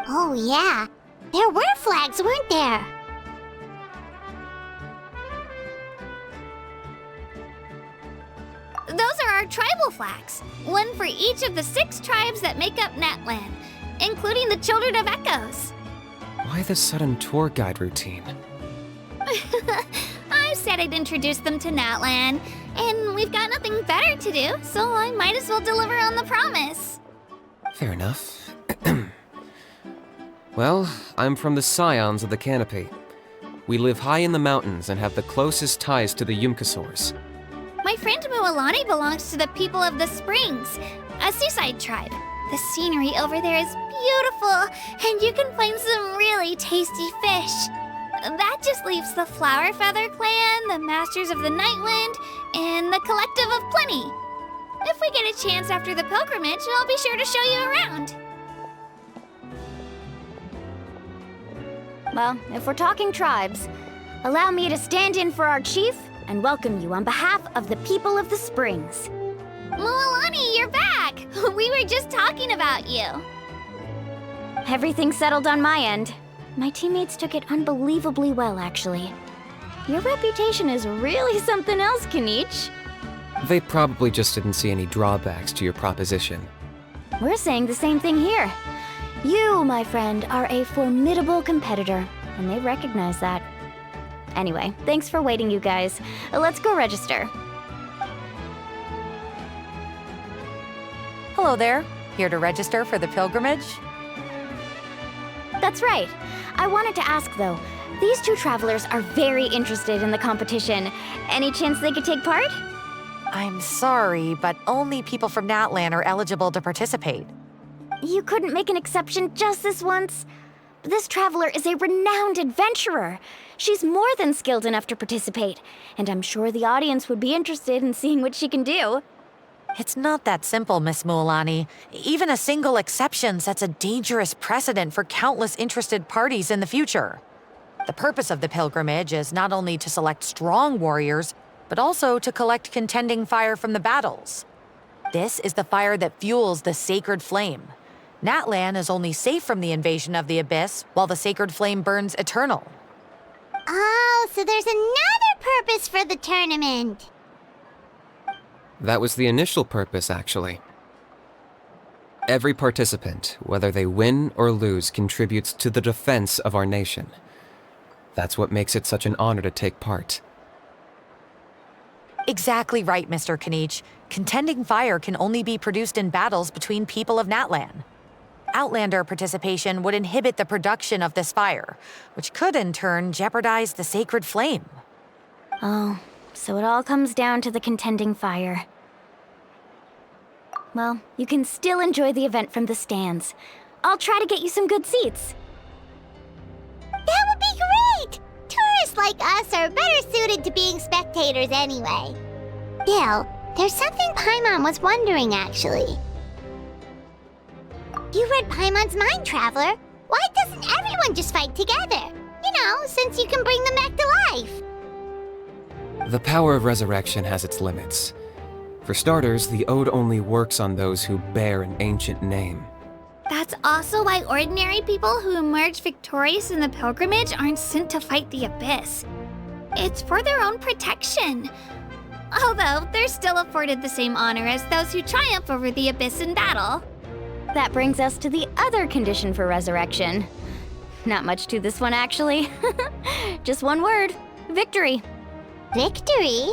Oh, yeah. There were flags, weren't there? Those are our tribal flags. One for each of the 6 tribes that make up Natlan, including the Children of Echoes. Why the sudden tour guide routine? I said I'd introduce them to Natlan, and we've got nothing better to do, so I might as well deliver on the promise. Fair enough. Well, I'm from the Scions of the Canopy. We live high in the mountains and have the closest ties to the Yumkasaurs. My friend Mualani belongs to the people of the Springs, a seaside tribe. The scenery over there is beautiful, and you can find some really tasty fish. That just leaves the Flower Feather Clan, the Masters of the Nightwind, and the Collective of Plenty. If we get a chance after the pilgrimage, I'll be sure to show you around. Well, if we're talking tribes, allow me to stand in for our chief and welcome you on behalf of the people of the Springs. Mualani, you're back! We were just talking about you. Everything's settled on my end. My teammates took it unbelievably well, actually. Your reputation is really something else, Kanich. They probably just didn't see any drawbacks to your proposition. We're saying the same thing here. You, my friend, are a formidable competitor, and they recognize that. Anyway, thanks for waiting, you guys. Let's go register. Hello there. Here to register for the pilgrimage? That's right. I wanted to ask, though. These 2 travelers are very interested in the competition. Any chance they could take part? I'm sorry, but only people from Natlan are eligible to participate. You couldn't make an exception just this once? This traveler is a renowned adventurer. She's more than skilled enough to participate, and I'm sure the audience would be interested in seeing what she can do. It's not that simple, Miss Mualani. Even a single exception sets a dangerous precedent for countless interested parties in the future. The purpose of the pilgrimage is not only to select strong warriors, but also to collect contending fire from the battles. This is the fire that fuels the sacred flame. Natlan is only safe from the invasion of the Abyss, while the sacred flame burns eternal. Oh, so there's another purpose for the tournament. That was the initial purpose, actually. Every participant, whether they win or lose, contributes to the defense of our nation. That's what makes it such an honor to take part. Exactly right, Mr. Kanich. Contending fire can only be produced in battles between people of Natlan. Outlander participation would inhibit the production of this fire, which could in turn jeopardize the sacred flame. Oh, so it all comes down to the contending fire. Well, you can still enjoy the event from the stands. I'll try to get you some good seats. That would be great! Tourists like us are better suited to being spectators anyway. Still, there's something Paimon was wondering, actually. You read Paimon's mind, Traveler. Why doesn't everyone just fight together? You know, since you can bring them back to life. The power of resurrection has its limits. For starters, the ode only works on those who bear an ancient name. That's also why ordinary people who emerge victorious in the pilgrimage aren't sent to fight the Abyss. It's for their own protection. Although, they're still afforded the same honor as those who triumph over the Abyss in battle. That brings us to the other condition for resurrection. Not much to this one, actually. Just one word: victory. Victory?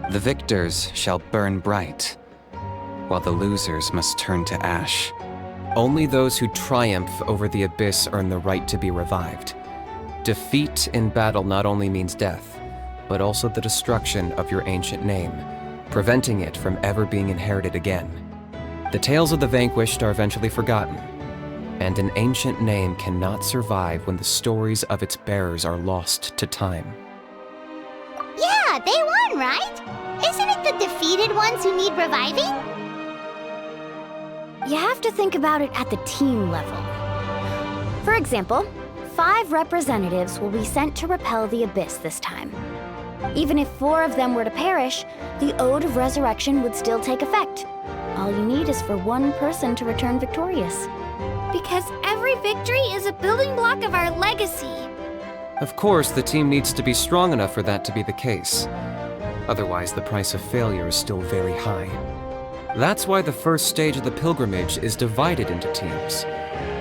The victors shall burn bright, while the losers must turn to ash. Only those who triumph over the abyss earn the right to be revived. Defeat in battle not only means death, but also the destruction of your ancient name, preventing it from ever being inherited again. The tales of the vanquished are eventually forgotten, and an ancient name cannot survive when the stories of its bearers are lost to time. Yeah, they won, right? Isn't it the defeated ones who need reviving? You have to think about it at the team level. For example, 5 representatives will be sent to repel the Abyss this time. Even if 4 of them were to perish, the Ode of Resurrection would still take effect. All you need is for one person to return victorious. Because every victory is a building block of our legacy. Of course, the team needs to be strong enough for that to be the case. Otherwise, the price of failure is still very high. That's why the first stage of the pilgrimage is divided into teams,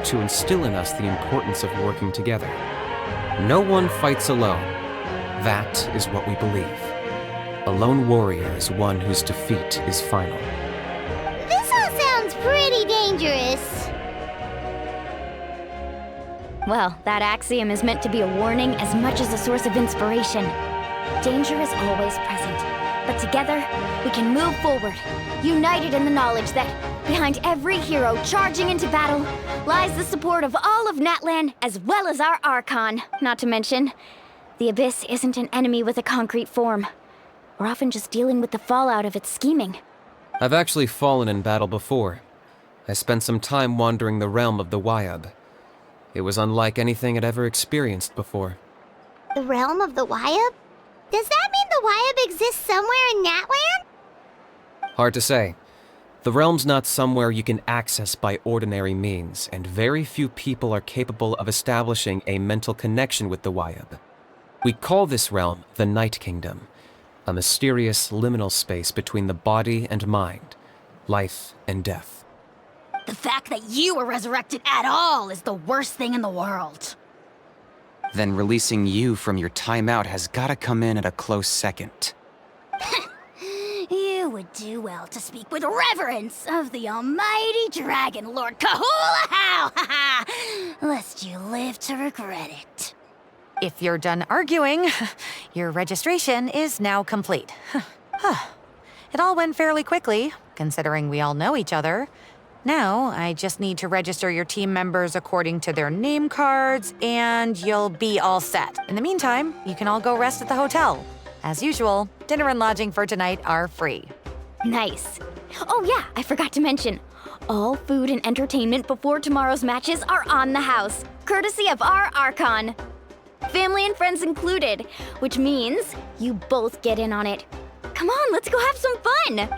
to instill in us the importance of working together. No one fights alone. That is what we believe. A lone warrior is one whose defeat is final. This all sounds pretty dangerous. Well, that axiom is meant to be a warning as much as a source of inspiration. Danger is always present, but together, we can move forward, united in the knowledge that behind every hero charging into battle lies the support of all of Natlan as well as our Archon. Not to mention, the Abyss isn't an enemy with a concrete form. We're often just dealing with the fallout of its scheming. I've actually fallen in battle before. I spent some time wandering the realm of the Wyab. It was unlike anything I'd ever experienced before. The realm of the Wyab? Does that mean the Wyab exists somewhere in Natlan? Hard to say. The realm's not somewhere you can access by ordinary means, and very few people are capable of establishing a mental connection with the Wyab. We call this realm the Night Kingdom, a mysterious liminal space between the body and mind, life and death. The fact that you were resurrected at all is the worst thing in the world. Then releasing you from your timeout has gotta come in at a close second. You would do well to speak with reverence of the almighty Dragon Lord Kahula-How, lest you live to regret it. If you're done arguing, your registration is now complete. It all went fairly quickly, considering we all know each other. Now, I just need to register your team members according to their name cards, and you'll be all set. In the meantime, you can all go rest at the hotel. As usual, dinner and lodging for tonight are free. Nice. Oh yeah, I forgot to mention. All food and entertainment before tomorrow's matches are on the house, courtesy of our Archon. Family and friends included, which means you both get in on it. Come on, let's go have some fun!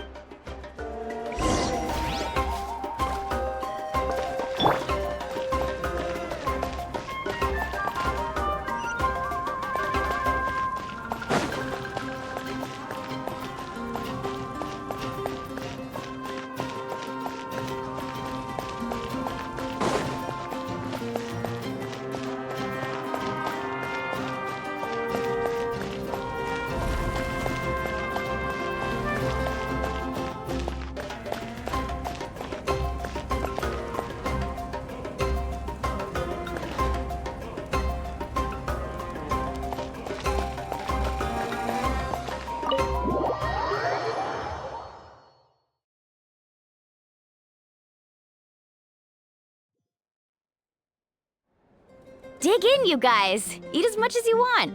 Dig in, you guys! Eat as much as you want.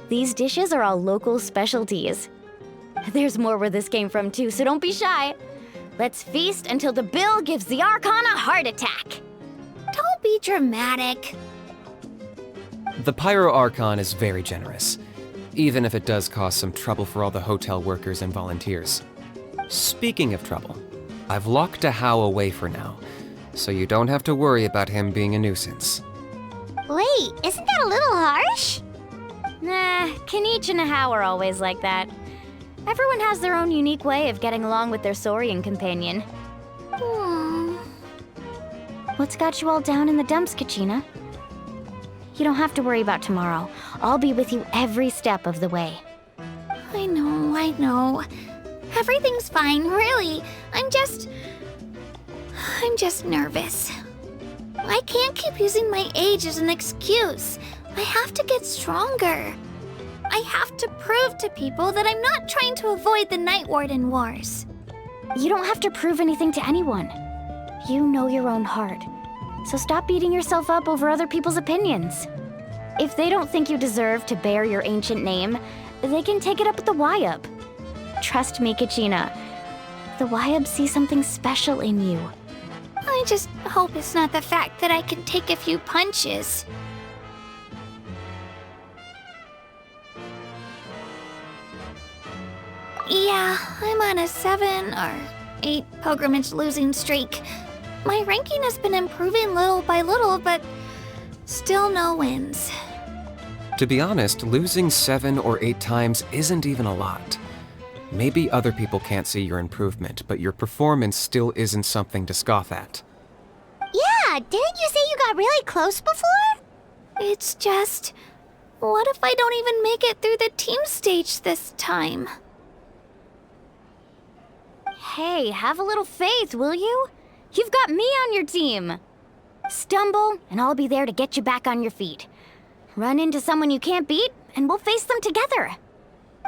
These dishes are all local specialties. There's more where this came from too, so don't be shy. Let's feast until the bill gives the Archon a heart attack. Don't be dramatic. The 5.0 Archon is very generous, even if it does cause some trouble for all the hotel workers and volunteers. Speaking of trouble, I've locked a How away for now, so you don't have to worry about him being a nuisance. Wait, isn't that a little harsh? Nah, Kenichi and How are always like that. Everyone has their own unique way of getting along with their Saurian companion. What's got you all down in the dumps, Kachina? You don't have to worry about tomorrow. I'll be with you every step of the way. I know. Everything's fine, really. I'm just nervous. I can't keep using my age as an excuse. I have to get stronger. I have to prove to people that I'm not trying to avoid the Night Warden Wars. You don't have to prove anything to anyone. You know your own heart. So stop beating yourself up over other people's opinions. If they don't think you deserve to bear your ancient name, they can take it up with the Wyub. Trust me, Kachina. The Wyub see something special in you. I just hope it's not the fact that I can take a few punches. Yeah, I'm on a 7 or 8 pilgrimage losing streak. My ranking has been improving little by little, but still no wins. To be honest, losing 7 or 8 times isn't even a lot. Maybe other people can't see your improvement, but your performance still isn't something to scoff at. Yeah, didn't you say you got really close before? It's just, what if I don't even make it through the team stage this time? Hey, have a little faith, will you? You've got me on your team. Stumble, and I'll be there to get you back on your feet. Run into someone you can't beat, and we'll face them together.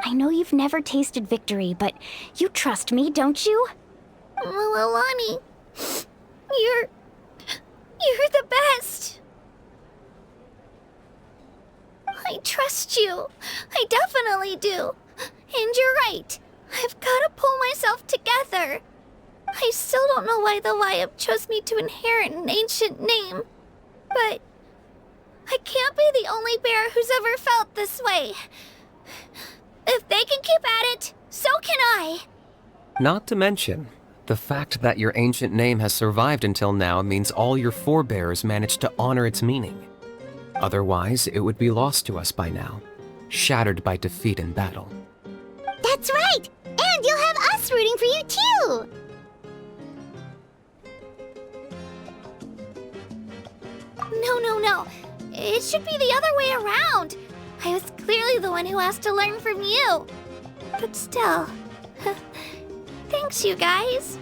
I know you've never tasted victory, but you trust me, don't you? Alani, you're the best. I trust you. I definitely do. And you're right. I've got to pull myself together. I still don't know why the Wyub chose me to inherit an ancient name. But I can't be the only bear who's ever felt this way. If they can keep at it, so can I. Not to mention, the fact that your ancient name has survived until now means all your forebears managed to honor its meaning. Otherwise, it would be lost to us by now, shattered by defeat in battle. That's right! And you'll have us rooting for you too! No. It should be the other way around. I was clearly the one who asked to learn from you. But still, thanks you guys.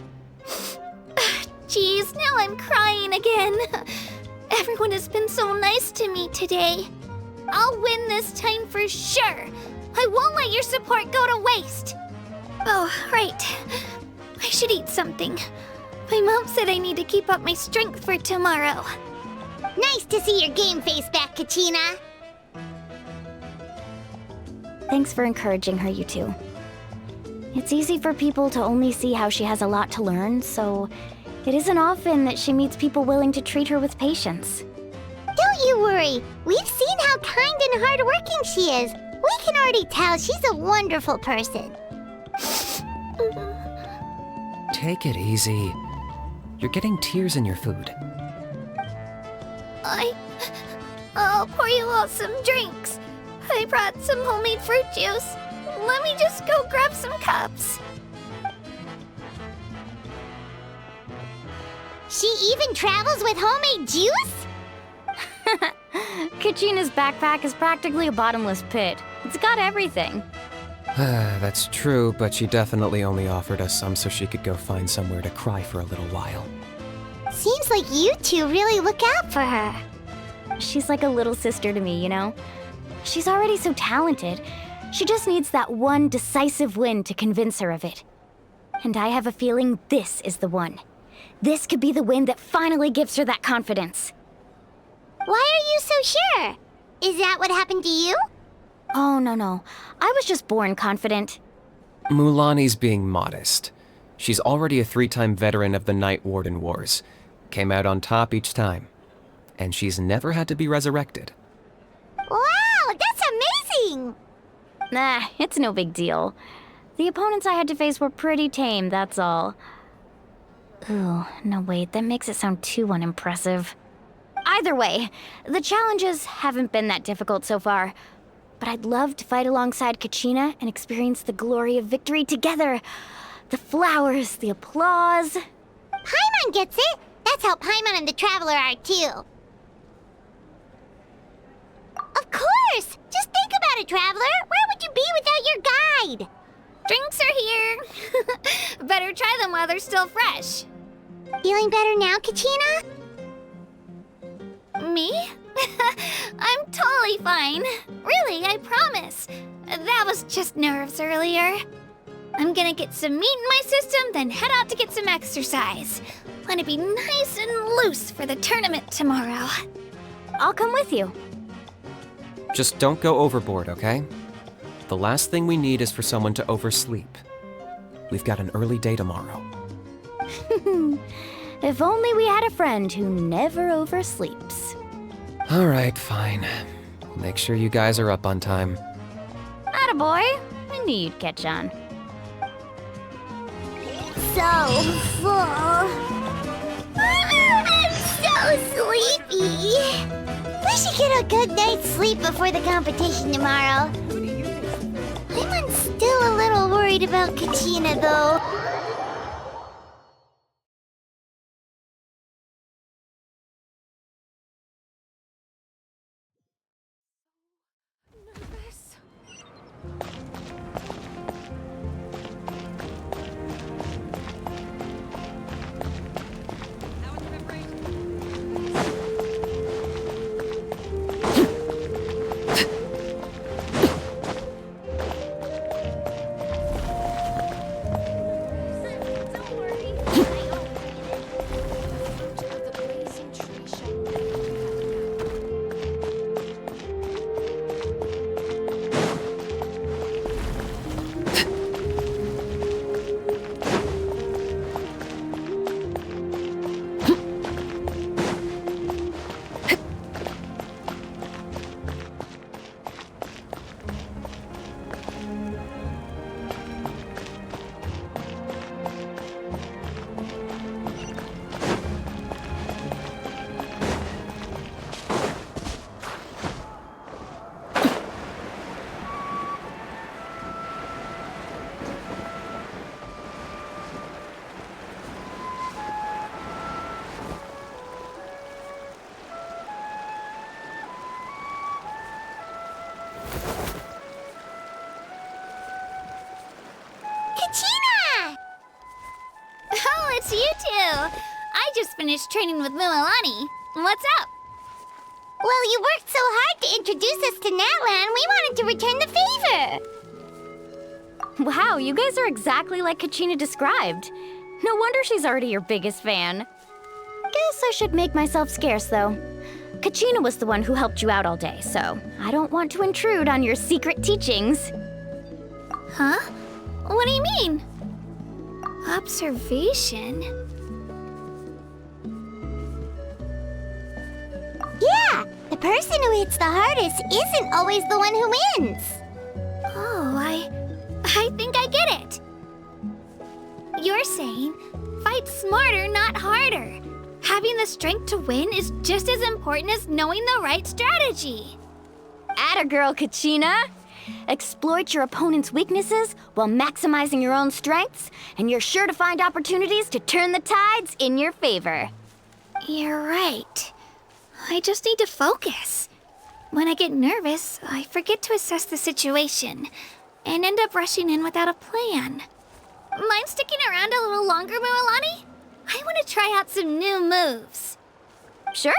Geez, now I'm crying again. Everyone has been so nice to me today. I'll win this time for sure. I won't let your support go to waste. Oh, right. I should eat something. My mom said I need to keep up my strength for tomorrow. Nice to see your game face back, Kachina. Thanks for encouraging her, you two. It's easy for people to only see how she has a lot to learn, so it isn't often that she meets people willing to treat her with patience. Don't you worry. We've seen how kind and hardworking she is. We can already tell she's a wonderful person. Take it easy. You're getting tears in your food. I'll pour you all some drinks. I brought some homemade fruit juice. Let me just go grab some cups. She even travels with homemade juice? Kachina's backpack is practically a bottomless pit. It's got everything. That's true, but she definitely only offered us some so she could go find somewhere to cry for a little while. Seems like you two really look out for her. She's like a little sister to me, you know? She's already so talented. She just needs that one decisive win to convince her of it. And I have a feeling this is the one. This could be the win that finally gives her that confidence. Why are you so sure? Is that what happened to you? Oh, no. I was just born confident. Mulani's being modest. She's already a 3-time veteran of the Night Warden Wars. Came out on top each time. And she's never had to be resurrected. Wow, that's amazing! Nah, it's no big deal. The opponents I had to face were pretty tame, that's all. Ooh, no wait, that makes it sound too unimpressive. Either way, the challenges haven't been that difficult so far. but I'd love to fight alongside Kachina and experience the glory of victory together. The flowers, the applause. Paimon gets it! That's how Paimon and the Traveler are too. Of course! Just think about it, Traveler! Where would you be without your guide? Drinks are here. Better try them while they're still fresh. Feeling better now, Kachina? Me? I'm totally fine. Really, I promise. That was just nerves earlier. I'm gonna get some meat in my system, then head out to get some exercise. Let it be nice and loose for the tournament tomorrow. I'll come with you. Just don't go overboard, okay? The last thing we need is for someone to oversleep. We've got an early day tomorrow. If only we had a friend who never oversleeps. All right, fine. Make sure you guys are up on time. Attaboy. I knew you'd catch on. So full. I'm so sleepy. We should get a good night's sleep before the competition tomorrow. I'm still a little worried about Kachina, though. Kachina! Oh, it's you two. I just finished training with Mililani. What's up? Well, you worked so hard to introduce us to Natlan, we wanted to return the favor. Wow, you guys are exactly like Kachina described. No wonder she's already your biggest fan. Guess I should make myself scarce, though. Kachina was the one who helped you out all day, so I don't want to intrude on your secret teachings. Huh? What do you mean? Observation? Yeah, the person who hits the hardest isn't always the one who wins. Oh, I think I get it. You're saying, fight smarter, not harder. Having the strength to win is just as important as knowing the right strategy. Atta girl, Kachina! Exploit your opponent's weaknesses while maximizing your own strengths, and you're sure to find opportunities to turn the tides in your favor. You're right. I just need to focus. When I get nervous, I forget to assess the situation and end up rushing in without a plan. Mind sticking around a little longer, Mililani? I want to try out some new moves. Sure.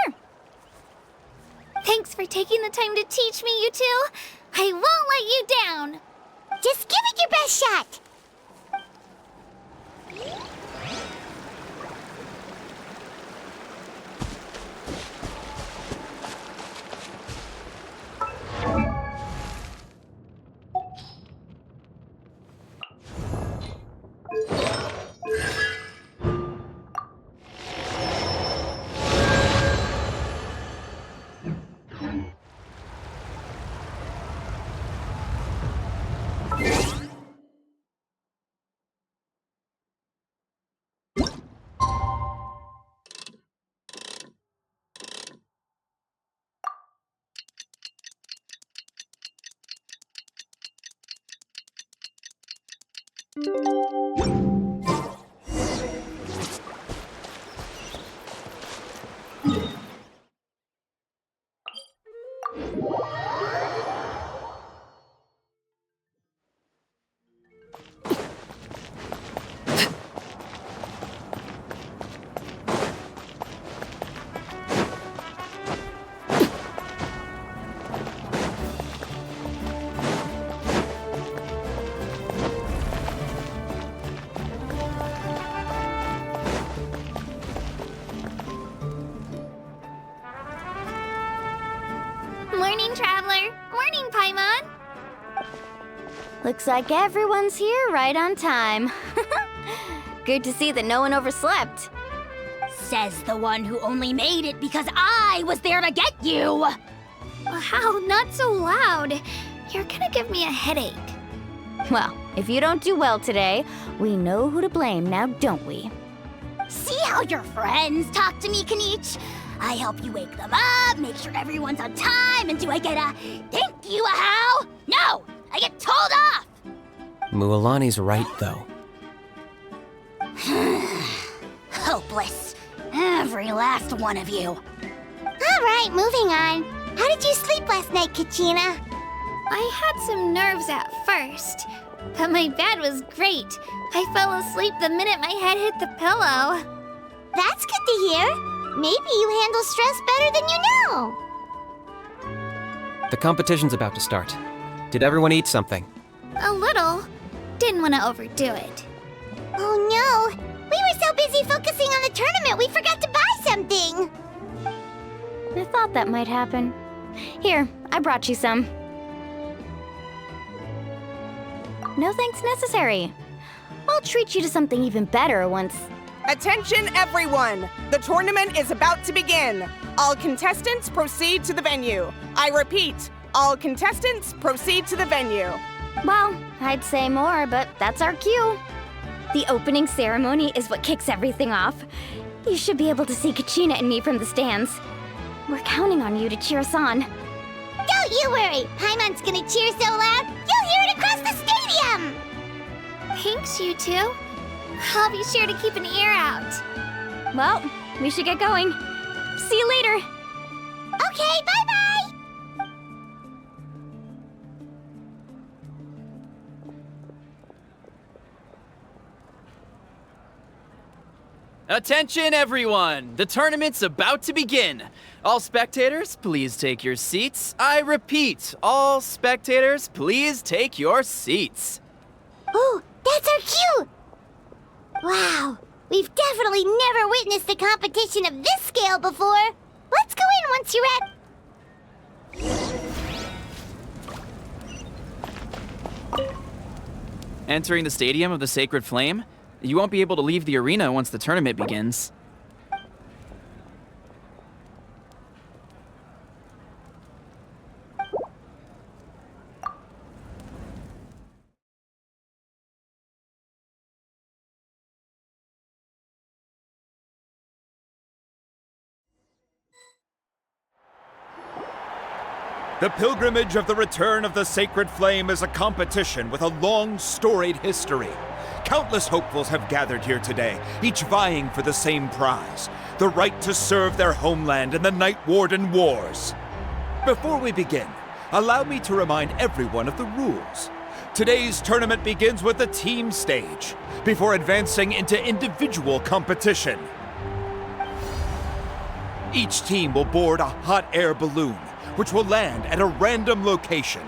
Thanks for taking the time to teach me, you two. I won't let you down. Just give it your best shot. Morning, Traveler. Morning, Paimon. Looks like everyone's here right on time. Good to see that no one overslept. Says the one who only made it because I was there to get you! Wow, not so loud. You're gonna give me a headache. Well, if you don't do well today, we know who to blame now, don't we? See how your friends talk to me, Kanich? I help you wake them up, make sure everyone's on time, and do I get a thank you, a how? No! I get told off! Mualani's right, though. Hopeless. Every last one of you. Alright, moving on. How did you sleep last night, Kachina? I had some nerves at first, but my bed was great. I fell asleep the minute my head hit the pillow. That's good to hear. Maybe you handle stress better than you know. The competition's about to start. Did everyone eat something? A little. Didn't want to overdo it. Oh no! We were so busy focusing on the tournament we forgot to buy something! I thought that might happen. Here, I brought you some. No thanks necessary. I'll treat you to something even better once... Attention everyone! The tournament is about to begin. All contestants proceed to the venue. I repeat, all contestants proceed to the venue. Well, I'd say more, but that's our cue. The opening ceremony is what kicks everything off. You should be able to see Kachina and me from the stands. We're counting on you to cheer us on. Don't you worry! Paimon's gonna cheer so loud, you'll hear it across the stadium! Thanks, you two. I'll be sure to keep an ear out. Well, we should get going. See you later. Okay, bye-bye! Attention, everyone! The tournament's about to begin. All spectators, please take your seats. I repeat, all spectators, please take your seats. Oh, that's our cue! Wow, we've definitely never witnessed a competition of this scale before. Let's go in once you're at... Entering the Stadium of the Sacred Flame, you won't be able to leave the arena once the tournament begins. The pilgrimage of the return of the Sacred Flame is a competition with a long, storied history. Countless hopefuls have gathered here today, each vying for the same prize, the right to serve their homeland in the Night Warden Wars. Before we begin, allow me to remind everyone of the rules. Today's tournament begins with the team stage, before advancing into individual competition. Each team will board a hot air balloon, which will land at a random location.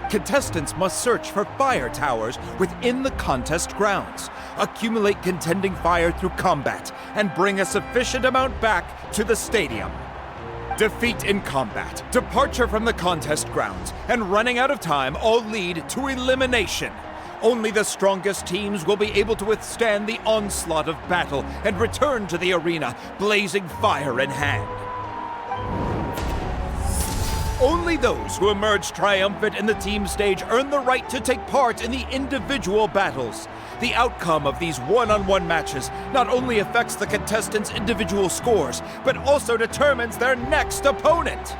Contestants must search for fire towers within the contest grounds, accumulate contending fire through combat, and bring a sufficient amount back to the stadium. Defeat in combat, departure from the contest grounds, and running out of time all lead to elimination. Only the strongest teams will be able to withstand the onslaught of battle and return to the arena, blazing fire in hand. Only those who emerge triumphant in the team stage earn the right to take part in the individual battles. The outcome of these one-on-one matches not only affects the contestants' individual scores, but also determines their next opponent.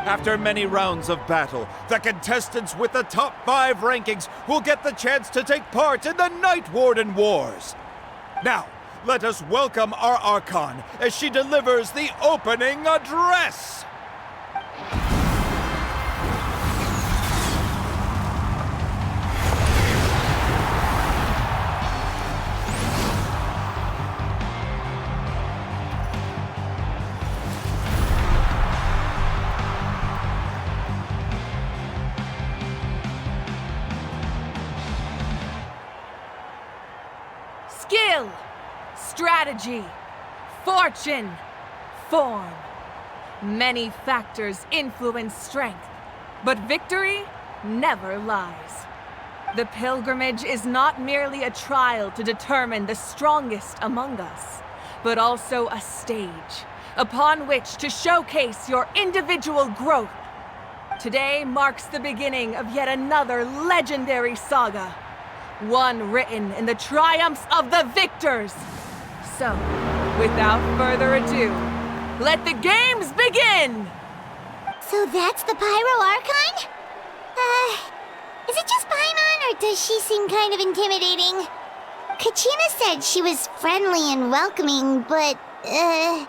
After many rounds of battle, the contestants with the top 5 rankings will get the chance to take part in the Night Warden Wars. Now, let us welcome our Archon as she delivers the opening address. Skill, strategy, fortune, form. Many factors influence strength, but victory never lies. The pilgrimage is not merely a trial to determine the strongest among us, but also a stage upon which to showcase your individual growth. Today marks the beginning of yet another legendary saga. One written in the triumphs of the victors. So, without further ado, let the games begin! So that's the Pyro Archon? Is it just Paimon, or does she seem kind of intimidating? Kachina said she was friendly and welcoming, but, how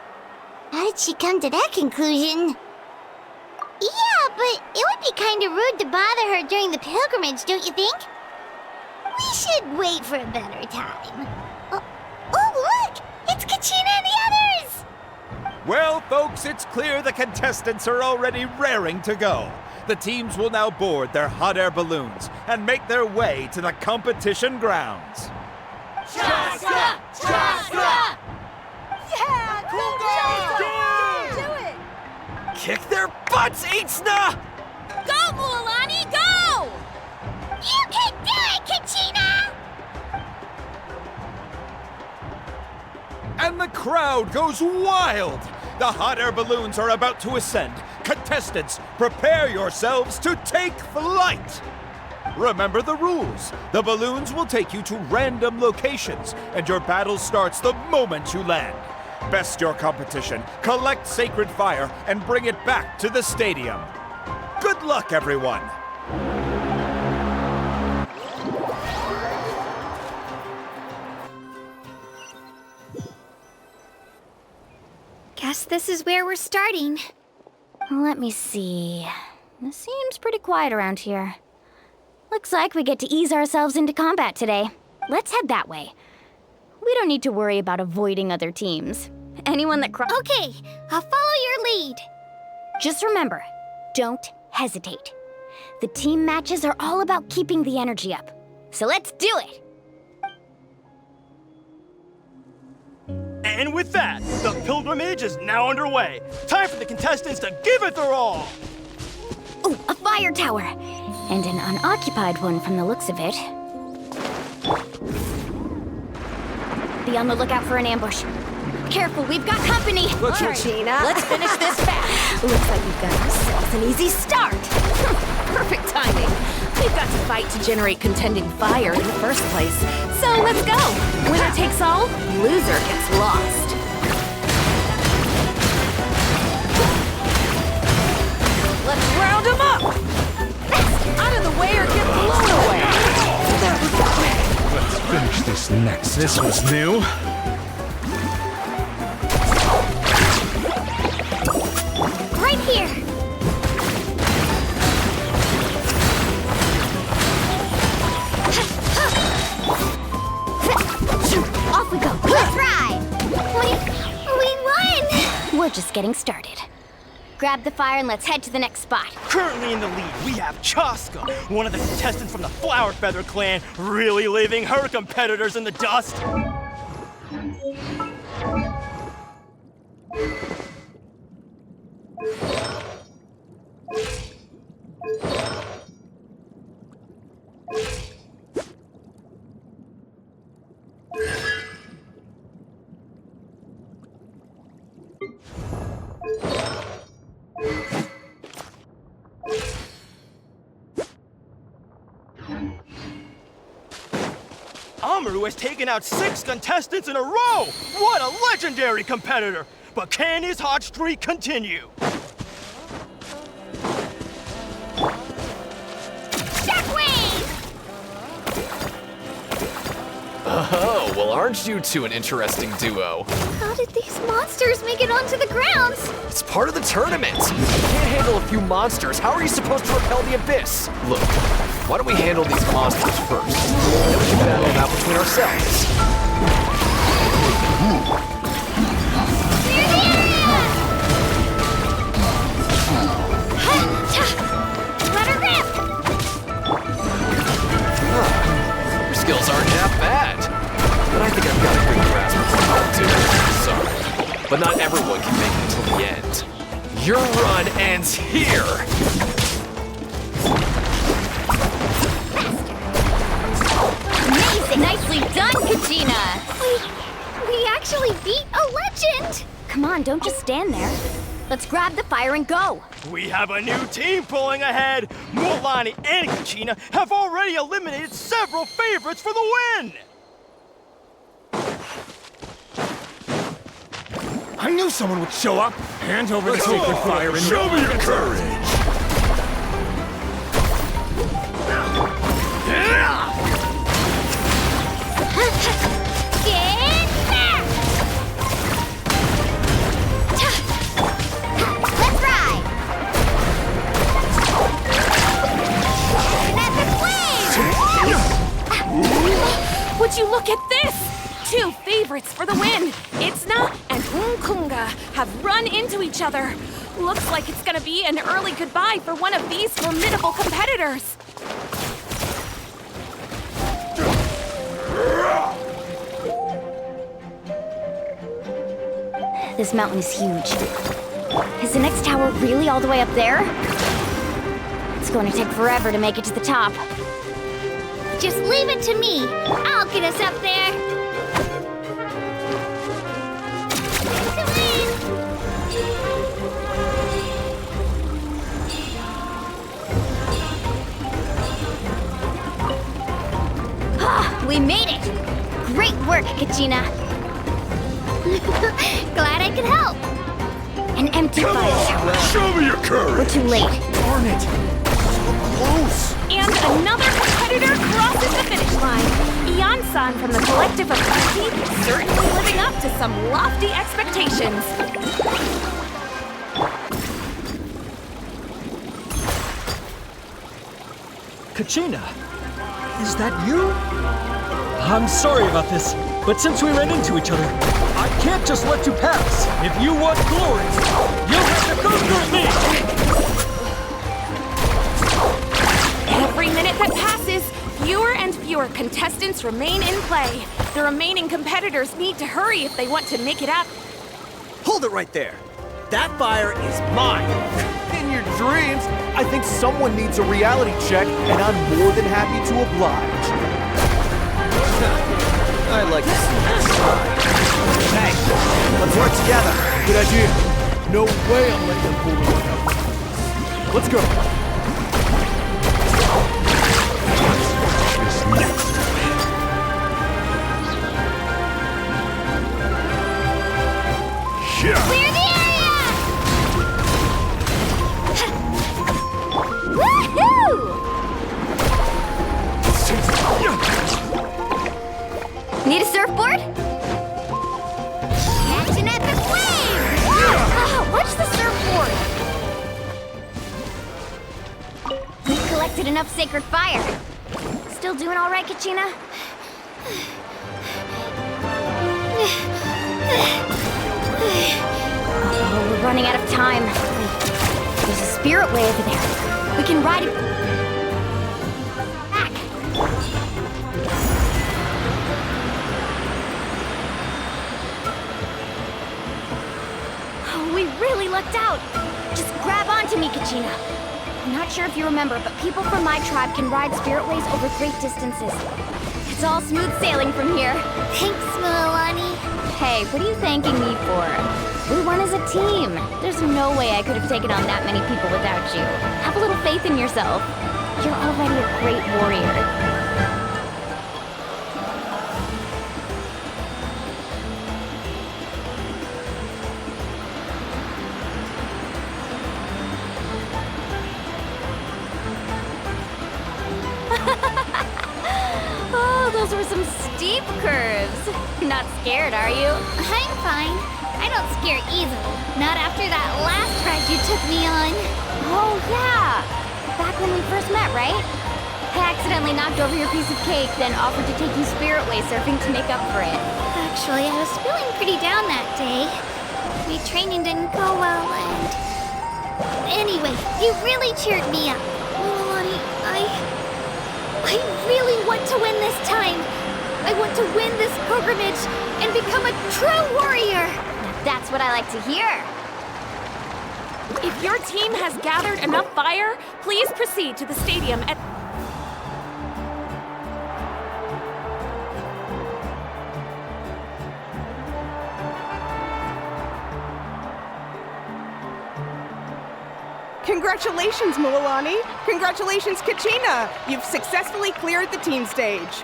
did she come to that conclusion? Yeah, but it would be kind of rude to bother her during the pilgrimage, don't you think? We should wait for a better time. Oh, look! It's Kachina and the others! Well, folks, it's clear the contestants are already raring to go. The teams will now board their hot air balloons and make their way to the competition grounds. Chaska! Chaska! Yeah! Cool Do it! Kick their butts, Itzna! Go, Mualani, go! You can do it, Kachina! And the crowd goes wild! The hot air balloons are about to ascend. Contestants, prepare yourselves to take flight! Remember the rules. The balloons will take you to random locations, and your battle starts the moment you land. Best your competition, collect sacred fire, and bring it back to the stadium. Good luck, everyone! Guess this is where we're starting. Let me see. It seems pretty quiet around here. Looks like we get to ease ourselves into combat today. Let's head that way. We don't need to worry about avoiding other teams. Anyone that Okay, I'll follow your lead. Just remember, don't hesitate. The team matches are all about keeping the energy up. So let's do it! And with that, the pilgrimage is now underway. Time for the contestants to give it their all! Ooh, a fire tower! And an unoccupied one from the looks of it. Be on the lookout for an ambush. Careful, we've got company! Let's Gina. Let's finish this fast. Looks like we've got ourselves an easy start. Perfect timing. We've got to fight to generate contending fire in the first place. So let's go. Winner takes all, loser gets lost. Let's round them up! Out of the way or get blown away! Let's finish this next. This was new. Right here. Off we go! Let's ride! We won! We're just getting started. Grab the fire and let's head to the next spot. Currently in the lead, we have Chaska, one of the contestants from the Flower Feather clan, really leaving her competitors in the dust. Amaru has taken out 6 contestants in a row! What a legendary competitor! But can his hot streak continue? Well, aren't you two an interesting duo? How did these monsters make it onto the grounds? It's part of the tournament. If you can't handle a few monsters, how are you supposed to repel the abyss? Look, why don't we handle these monsters first? Then we can battle them out between ourselves. Let her rip! Your skills aren't half bad. But I think I've got a good grasp of what I'll do. Sorry. But not everyone can make it till the end. Your run ends here! Amazing! Nicely done, Kachina! We actually beat a legend! Come on, don't just stand there. Let's grab the fire and go. We have a new team pulling ahead. Mualani and Kachina have already eliminated several favorites for the win. I knew someone would show up. Hand over the sacred fire and show me your courage. Get back! Let's ride! Would you look at this? 2 favorites for the win. Itzna and Unkunga have run into each other. Looks like it's gonna be an early goodbye for one of these formidable competitors. This mountain is huge. Is the next tower really all the way up there? It's going to take forever to make it to the top. Just leave it to me. I'll get us up there. We made it! Great work, Kachina! Glad I could help. An empty fire tower. Show me your courage. We're too late. Darn it. So close. And another competitor crosses the finish line. Ian-san from the collective of 20 certainly living up to some lofty expectations. Kachina, is that you? I'm sorry about this, but since we ran into each other, I can't just let you pass. If you want glory, you'll have to go through me! Every minute that passes, fewer and fewer contestants remain in play. The remaining competitors need to hurry if they want to make it up. Hold it right there. That fire is mine. In your dreams, I think someone needs a reality check, and I'm more than happy to oblige. I'd like to see you try. Hey, let's work together. Good idea. No way I'm letting them pull the rug out. Let's go. Clear the area! Woohoo! Need a surfboard? Catch an epic wave! Oh, watch the surfboard! We've collected enough sacred fire. Still doing all right, Kachina? Oh, we're running out of time. There's a spirit way over there. We can ride it back. Oh, we really lucked out. Just grab onto me, Kachina. I'm not sure if you remember, but people from my tribe can ride spirit ways over great distances. It's all smooth sailing from here. Thanks, Mualani. Hey, what are you thanking me for? We won as a team. There's no way I could have taken on that many people without you. Have a little faith in yourself. You're already a great warrior. Those were some steep curves. Not scared, are you? I'm fine. I don't scare easily. Not after that last ride you took me on. Oh, yeah. Back when we first met, right? I accidentally knocked over your piece of cake, then offered to take you spirit-way surfing to make up for it. Actually, I was feeling pretty down that day. My training didn't go well, and... Anyway, you really cheered me up. Milani, I really want to win this time. I want to win this pilgrimage and become a true warrior. That's what I like to hear. If your team has gathered enough fire, please proceed to the stadium at... Congratulations, Milani. Congratulations, Kachina. You've successfully cleared the team stage.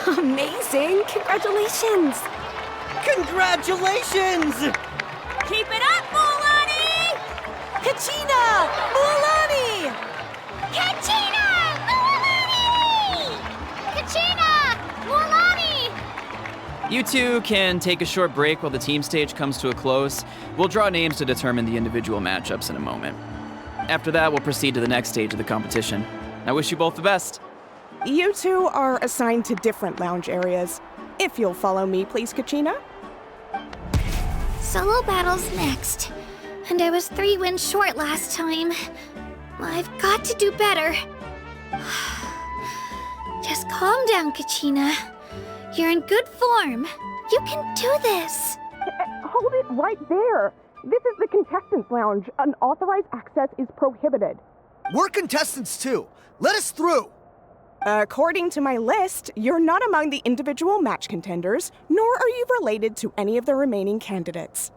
Amazing. Congratulations. Congratulations! Keep it up, Milani! Kachina! Mualani! Kachina! Milani! Kachina! Milani! You two can take a short break while the team stage comes to a close. We'll draw names to determine the individual matchups in a moment. After that, we'll proceed to the next stage of the competition. I wish you both the best. You two are assigned to different lounge areas. If you'll follow me, please, Kachina. Solo battles next. And I was 3 wins short last time. I've got to do better. Just calm down, Kachina. You're in good form. You can do this. Hold it right there. This is the contestants' lounge. Unauthorized access is prohibited. We're contestants too. Let us through. According to my list, you're not among the individual match contenders, nor are you related to any of the remaining candidates.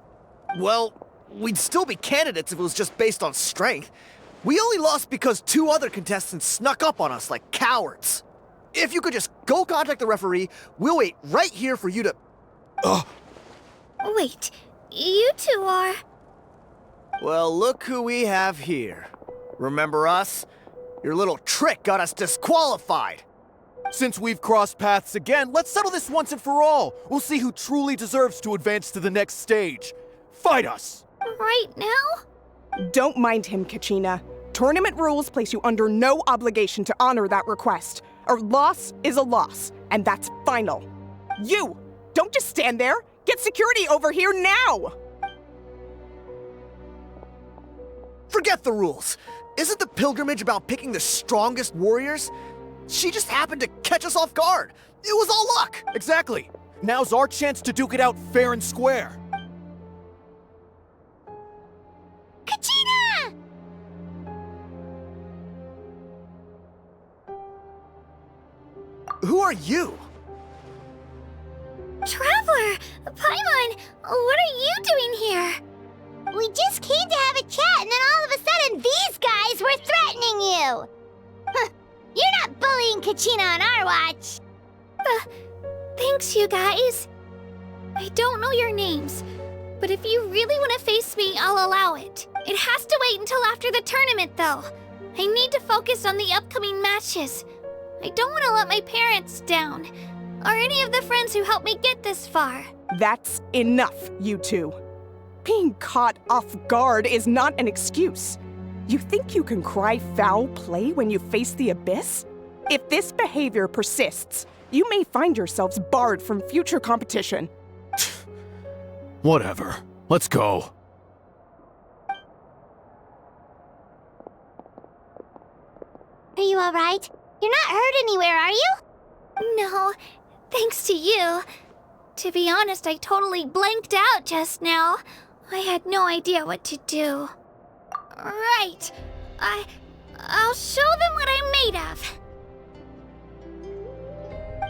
Well, we'd still be candidates if it was just based on strength. We only lost because 2 other contestants snuck up on us like cowards. If you could just go contact the referee, we'll wait right here for you to... Wait, you two are... Well, look who we have here. Remember us? Your little trick got us disqualified. Since we've crossed paths again, let's settle this once and for all. We'll see who truly deserves to advance to the next stage. Fight us! Right now? Don't mind him, Kachina. Tournament rules place you under no obligation to honor that request. A loss is a loss, and that's final. You! Don't just stand there! Get security over here now! Forget the rules. Isn't the pilgrimage about picking the strongest warriors? She just happened to catch us off guard. It was all luck. Exactly. Now's our chance to duke it out fair and square. Kachina! Who are you? Traveler! Paimon! What are you doing here? We just came to have a chat, and then all of a sudden, these guys were threatening you! Huh, you're not bullying Kachina on our watch! Thanks, you guys. I don't know your names, but if you really want to face me, I'll allow it. It has to wait until after the tournament, though. I need to focus on the upcoming matches. I don't want to let my parents down, or any of the friends who helped me get this far. That's enough, you two. Being caught off guard is not an excuse. You think you can cry foul play when you face the abyss? If this behavior persists, you may find yourselves barred from future competition. Whatever. Let's go. Are you alright? You're not hurt anywhere, are you? No, thanks to you. To be honest, I totally blanked out just now. I had no idea what to do. Right. I'll show them what I'm made of.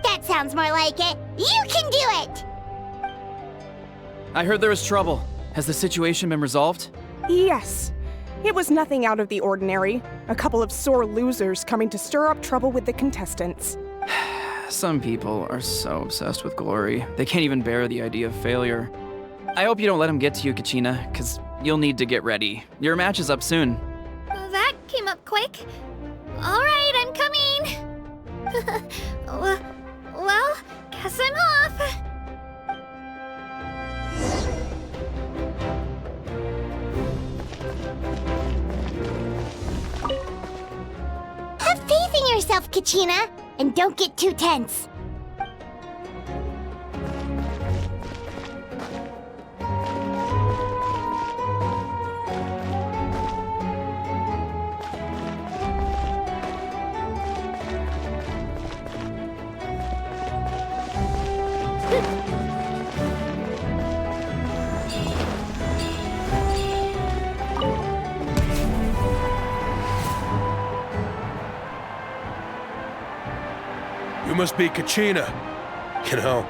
That sounds more like it. You can do it! I heard there was trouble. Has the situation been resolved? Yes. It was nothing out of the ordinary. A couple of sore losers coming to stir up trouble with the contestants. Some people are so obsessed with glory, they can't even bear the idea of failure. I hope you don't let them get to you, Kachina, because you'll need to get ready. Your match is up soon. That came up quick. All right, I'm coming. Well, guess I'm off. Have faith in yourself, Kachina, and don't get too tense. You must be Kachina. You know,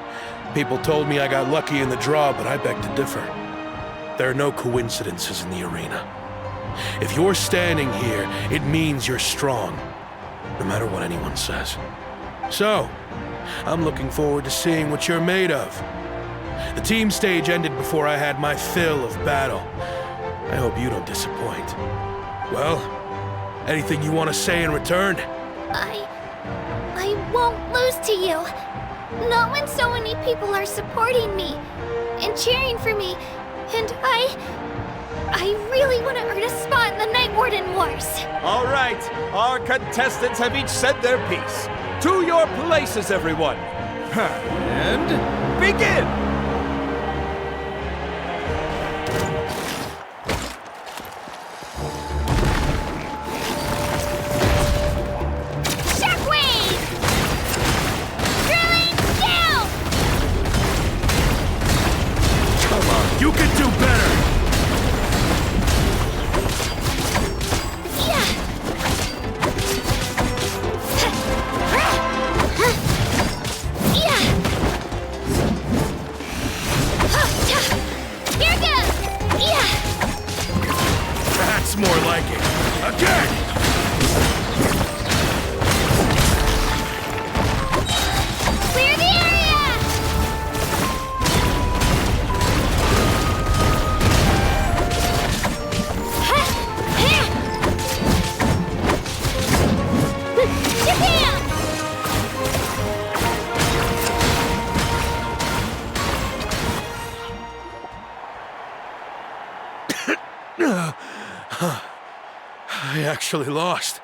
people told me I got lucky in the draw, but I beg to differ. There are no coincidences in the arena. If you're standing here, it means you're strong, no matter what anyone says. So, I'm looking forward to seeing what you're made of. The team stage ended before I had my fill of battle. I hope you don't disappoint. Well, anything you want to say in return? I won't lose to you. Not when so many people are supporting me and cheering for me. And I really want to earn a spot in the Night Warden Wars. All right, our contestants have each said their piece. To your places, everyone. And begin! You can do better! That's more like it. Again! Clear the area! I actually lost.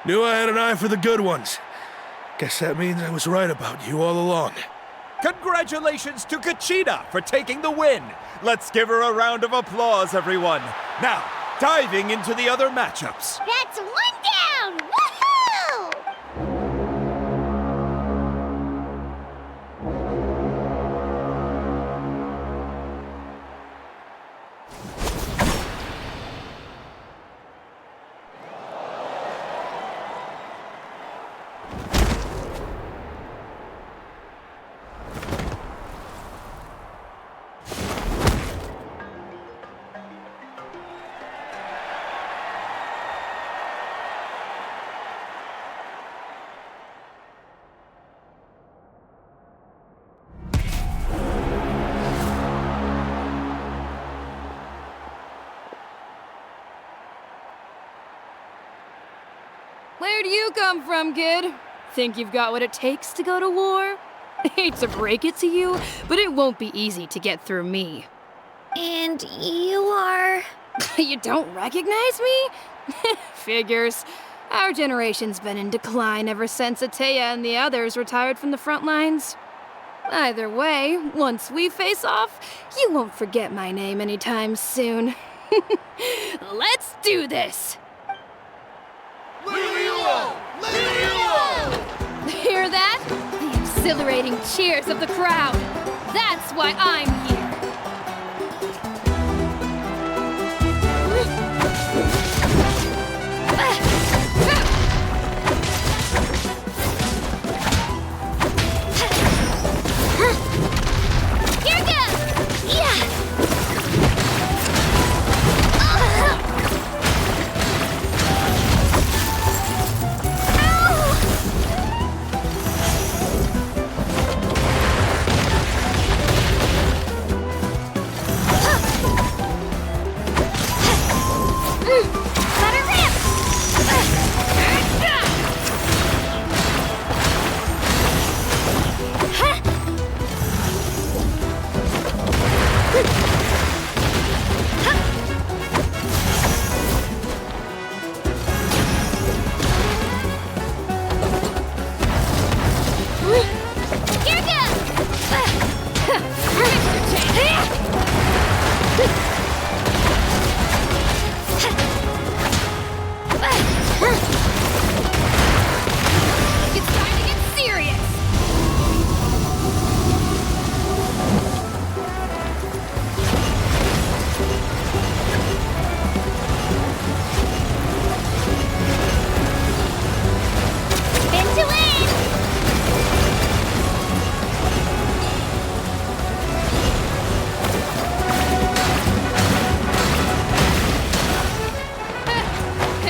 Knew I had an eye for the good ones. Guess that means I was right about you all along. Congratulations to Kachina for taking the win. Let's give her a round of applause, everyone. Now, diving into the other matchups. That's one down! Woohoo! Where do you come from, kid? Think you've got what it takes to go to war? Hate to break it to you, but it won't be easy to get through me. And you are... You don't recognize me? Figures. Our generation's been in decline ever since Ateya and the others retired from the front lines. Either way, once we face off, you won't forget my name anytime soon. Let's do this! Hear that? The exhilarating cheers of the crowd. That's why I'm here. Here goes! Yeah!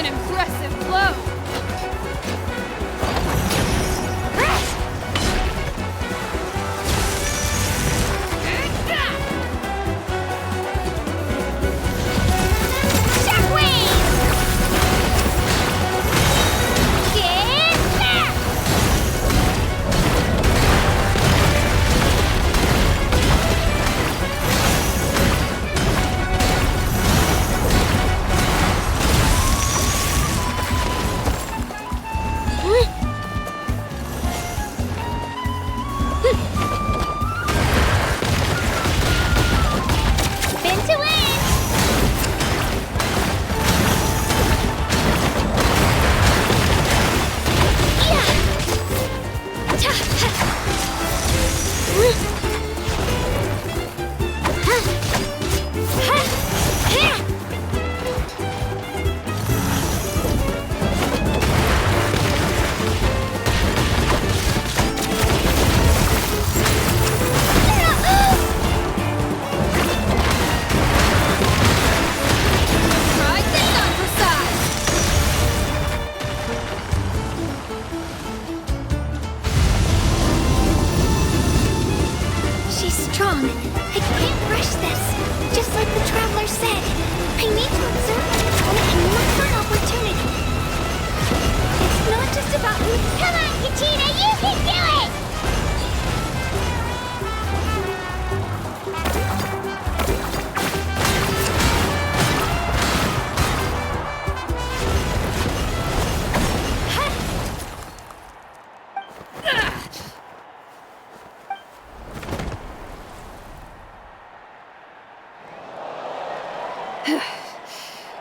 impressive blow!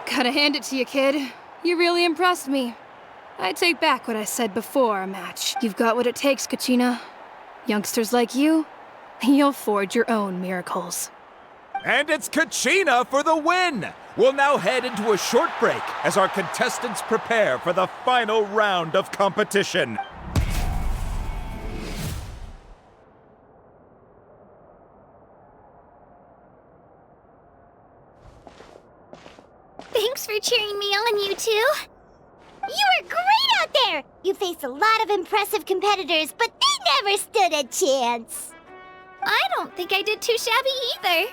Gotta hand it to you, kid. You really impressed me. I take back what I said before our match. You've got what it takes, Kachina. Youngsters like you, you'll forge your own miracles. And it's Kachina for the win! We'll now head into a short break as our contestants prepare for the final round of competition. Thanks for cheering me on, you two. You were great out there! You faced a lot of impressive competitors, but they never stood a chance. I don't think I did too shabby either.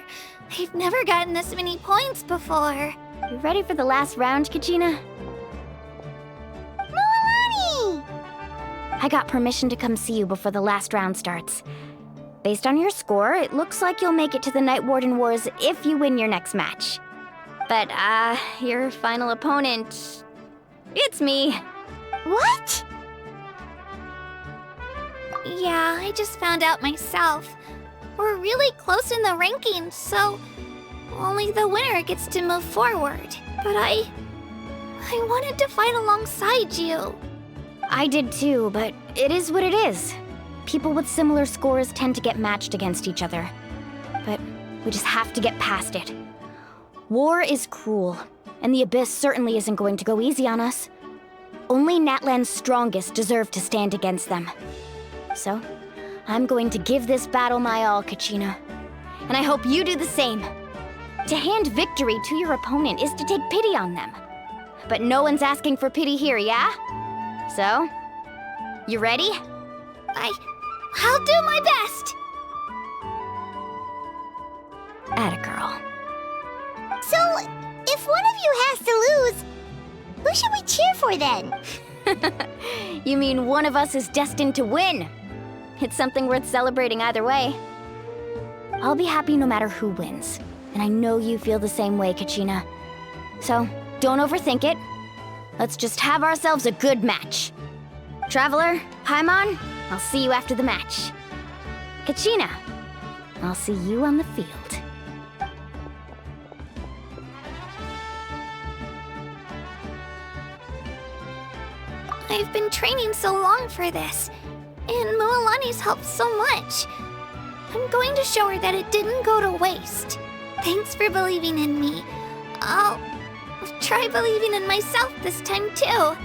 I've never gotten this many points before. You ready for the last round, Kachina? Mualani! I got permission to come see you before the last round starts. Based on your score, it looks like you'll make it to the Night Warden Wars if you win your next match. But, your final opponent... it's me. What? Yeah, I just found out myself. We're really close in the rankings, so only the winner gets to move forward. But I wanted to fight alongside you. I did too, but it is what it is. People with similar scores tend to get matched against each other. But we just have to get past it. War is cruel, and the Abyss certainly isn't going to go easy on us. Only Natlan's strongest deserve to stand against them. So, I'm going to give this battle my all, Kachina. And I hope you do the same. To hand victory to your opponent is to take pity on them. But no one's asking for pity here, yeah? So, you ready? I'll do my best! Atta girl. So, if one of you has to lose, who should we cheer for then? You mean one of us is destined to win? It's something worth celebrating either way. I'll be happy no matter who wins. And I know you feel the same way, Kachina. So, don't overthink it. Let's just have ourselves a good match. Traveler, Paimon, I'll see you after the match. Kachina, I'll see you on the field. I've been training so long for this, and Mualani's helped so much. I'm going to show her that it didn't go to waste. Thanks for believing in me. I'll try believing in myself this time too.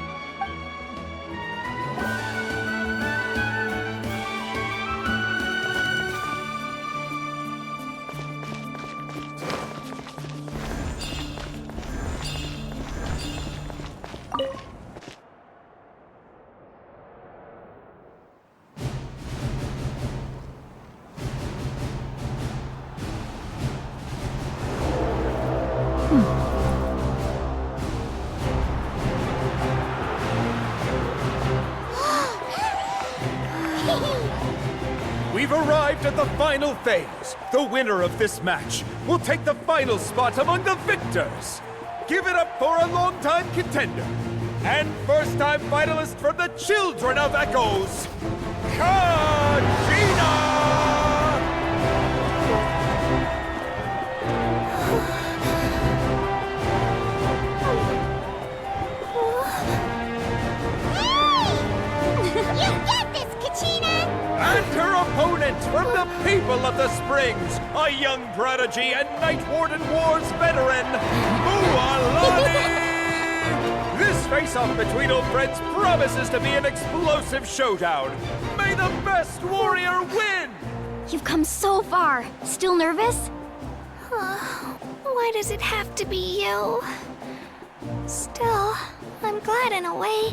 We've arrived at the final phase. The winner of this match will take the final spot among the victors. Give it up for a longtime contender and first-time finalist from the Children of Echoes, Katheryne! You get this, Kachina! And her opponent from the people of the Springs, a young prodigy and Night Warden Wars veteran, Mualani! This face-off between old friends promises to be an explosive showdown. May the best warrior win! You've come so far. Still nervous? Why does it have to be you? Still, I'm glad in a way.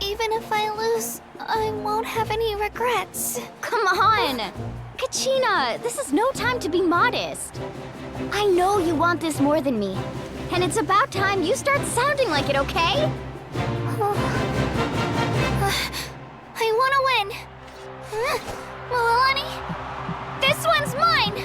Even if I lose, I won't have any regrets. Come on! Kachina, this is no time to be modest. I know you want this more than me. And it's about time you start sounding like it, okay? I want to win. Mualani, this one's mine!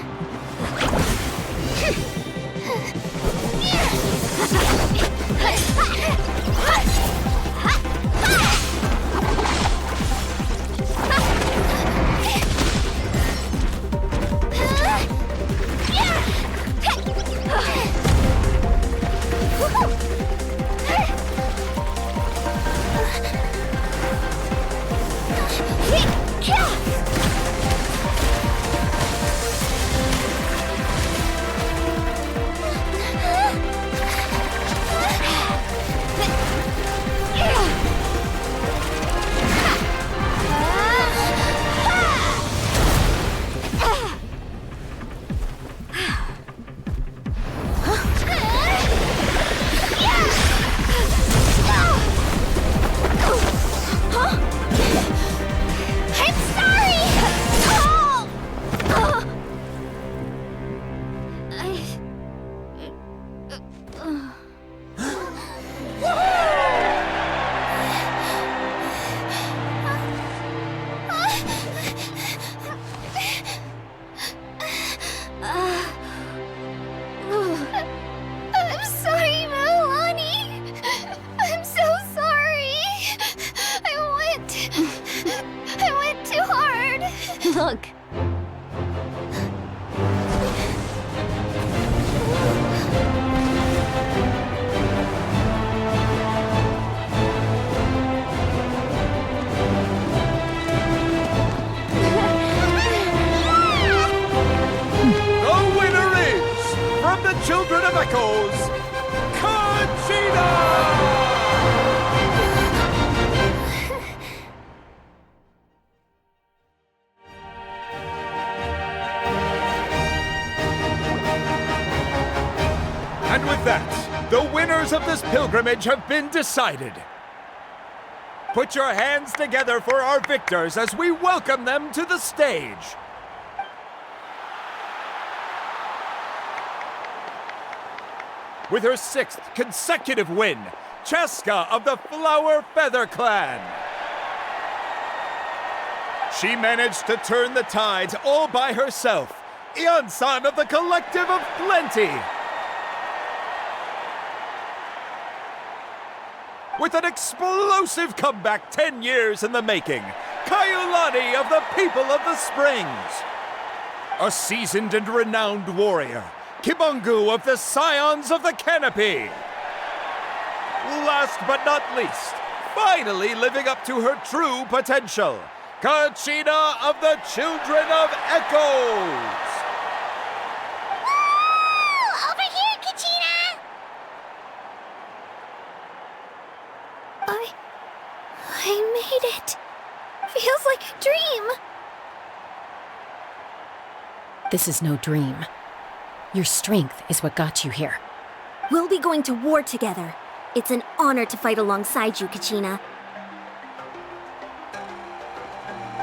Look. The winner is, from the Children of Echoes, Katheryne! And with that, the winners of this pilgrimage have been decided. Put your hands together for our victors as we welcome them to the stage. With her 6th consecutive win, Cheska of the Flower Feather Clan. She managed to turn the tides all by herself. Ian-san of the Collective of Plenty. With an explosive comeback 10 years in the making, Kayulani of the People of the Springs. A seasoned and renowned warrior, Kibungu of the Scions of the Canopy. Last but not least, finally living up to her true potential, Kachina of the Children of Echoes. Woo! Over here, Kachina! I made it. Feels like a dream. This is no dream. Your strength is what got you here. We'll be going to war together. It's an honor to fight alongside you, Kachina.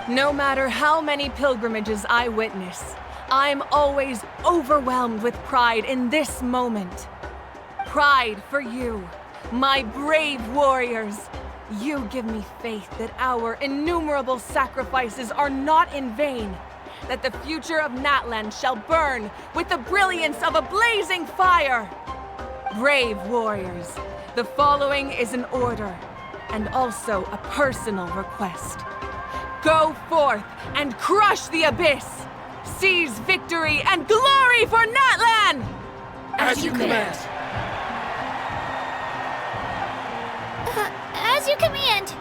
No matter how many pilgrimages I witness, I'm always overwhelmed with pride in this moment. Pride for you, my brave warriors. You give me faith that our innumerable sacrifices are not in vain, that the future of Natlan shall burn with the brilliance of a blazing fire. Brave warriors, the following is an order, and also a personal request. Go forth and crush the abyss! Seize victory and glory for Natlan! As you command. As you command.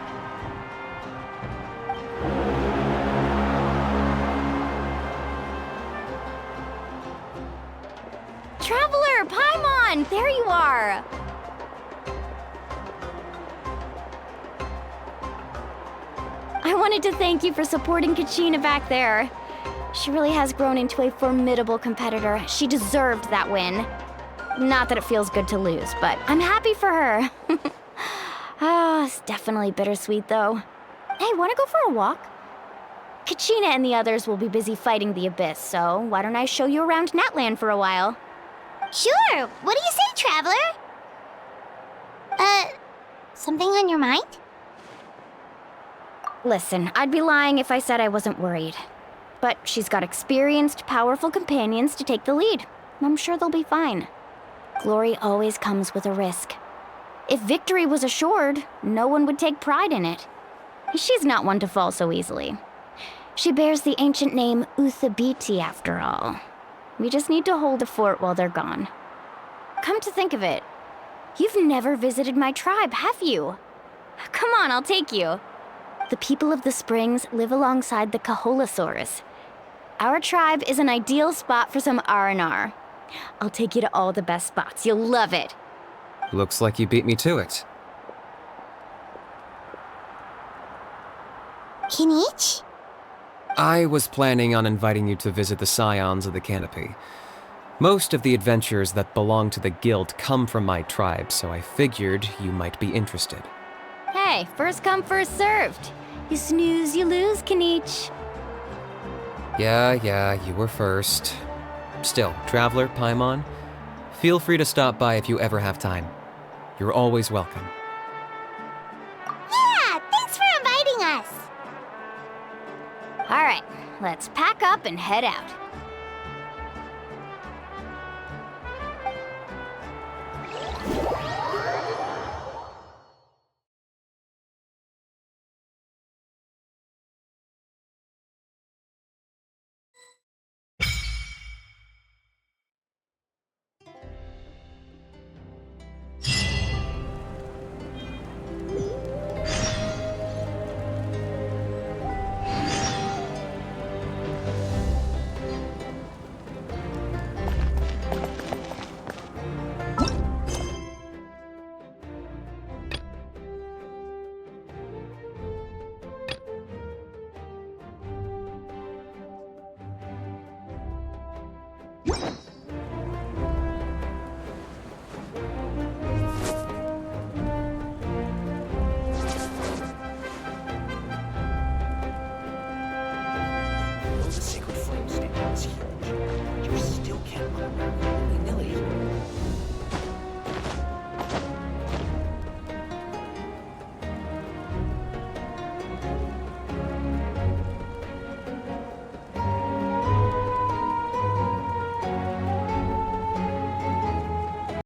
Traveler, Paimon, there you are! I wanted to thank you for supporting Kachina back there. She really has grown into a formidable competitor. She deserved that win. Not that it feels good to lose, but I'm happy for her. It's definitely bittersweet, though. Hey, wanna go for a walk? Kachina and the others will be busy fighting the Abyss, so why don't I show you around Natlan for a while? Sure. What do you say, Traveler? Something on your mind? Listen, I'd be lying if I said I wasn't worried. But she's got experienced, powerful companions to take the lead. I'm sure they'll be fine. Glory always comes with a risk. If victory was assured, no one would take pride in it. She's not one to fall so easily. She bears the ancient name Uthabiti, after all. We just need to hold the fort while they're gone. Come to think of it, you've never visited my tribe, have you? Come on, I'll take you. The people of the Springs live alongside the Kaholasaurus. Our tribe is an ideal spot for some R&R. I'll take you to all the best spots. You'll love it. Looks like you beat me to it. Kinich? I was planning on inviting you to visit the Scions of the Canopy. Most of the adventures that belong to the Guild come from my tribe, so I figured you might be interested. Hey, first come, first served. You snooze, you lose, Kinich. Yeah, you were first. Still, Traveler, Paimon, feel free to stop by if you ever have time. You're always welcome. Yeah, thanks for inviting us. All right, let's pack up and head out.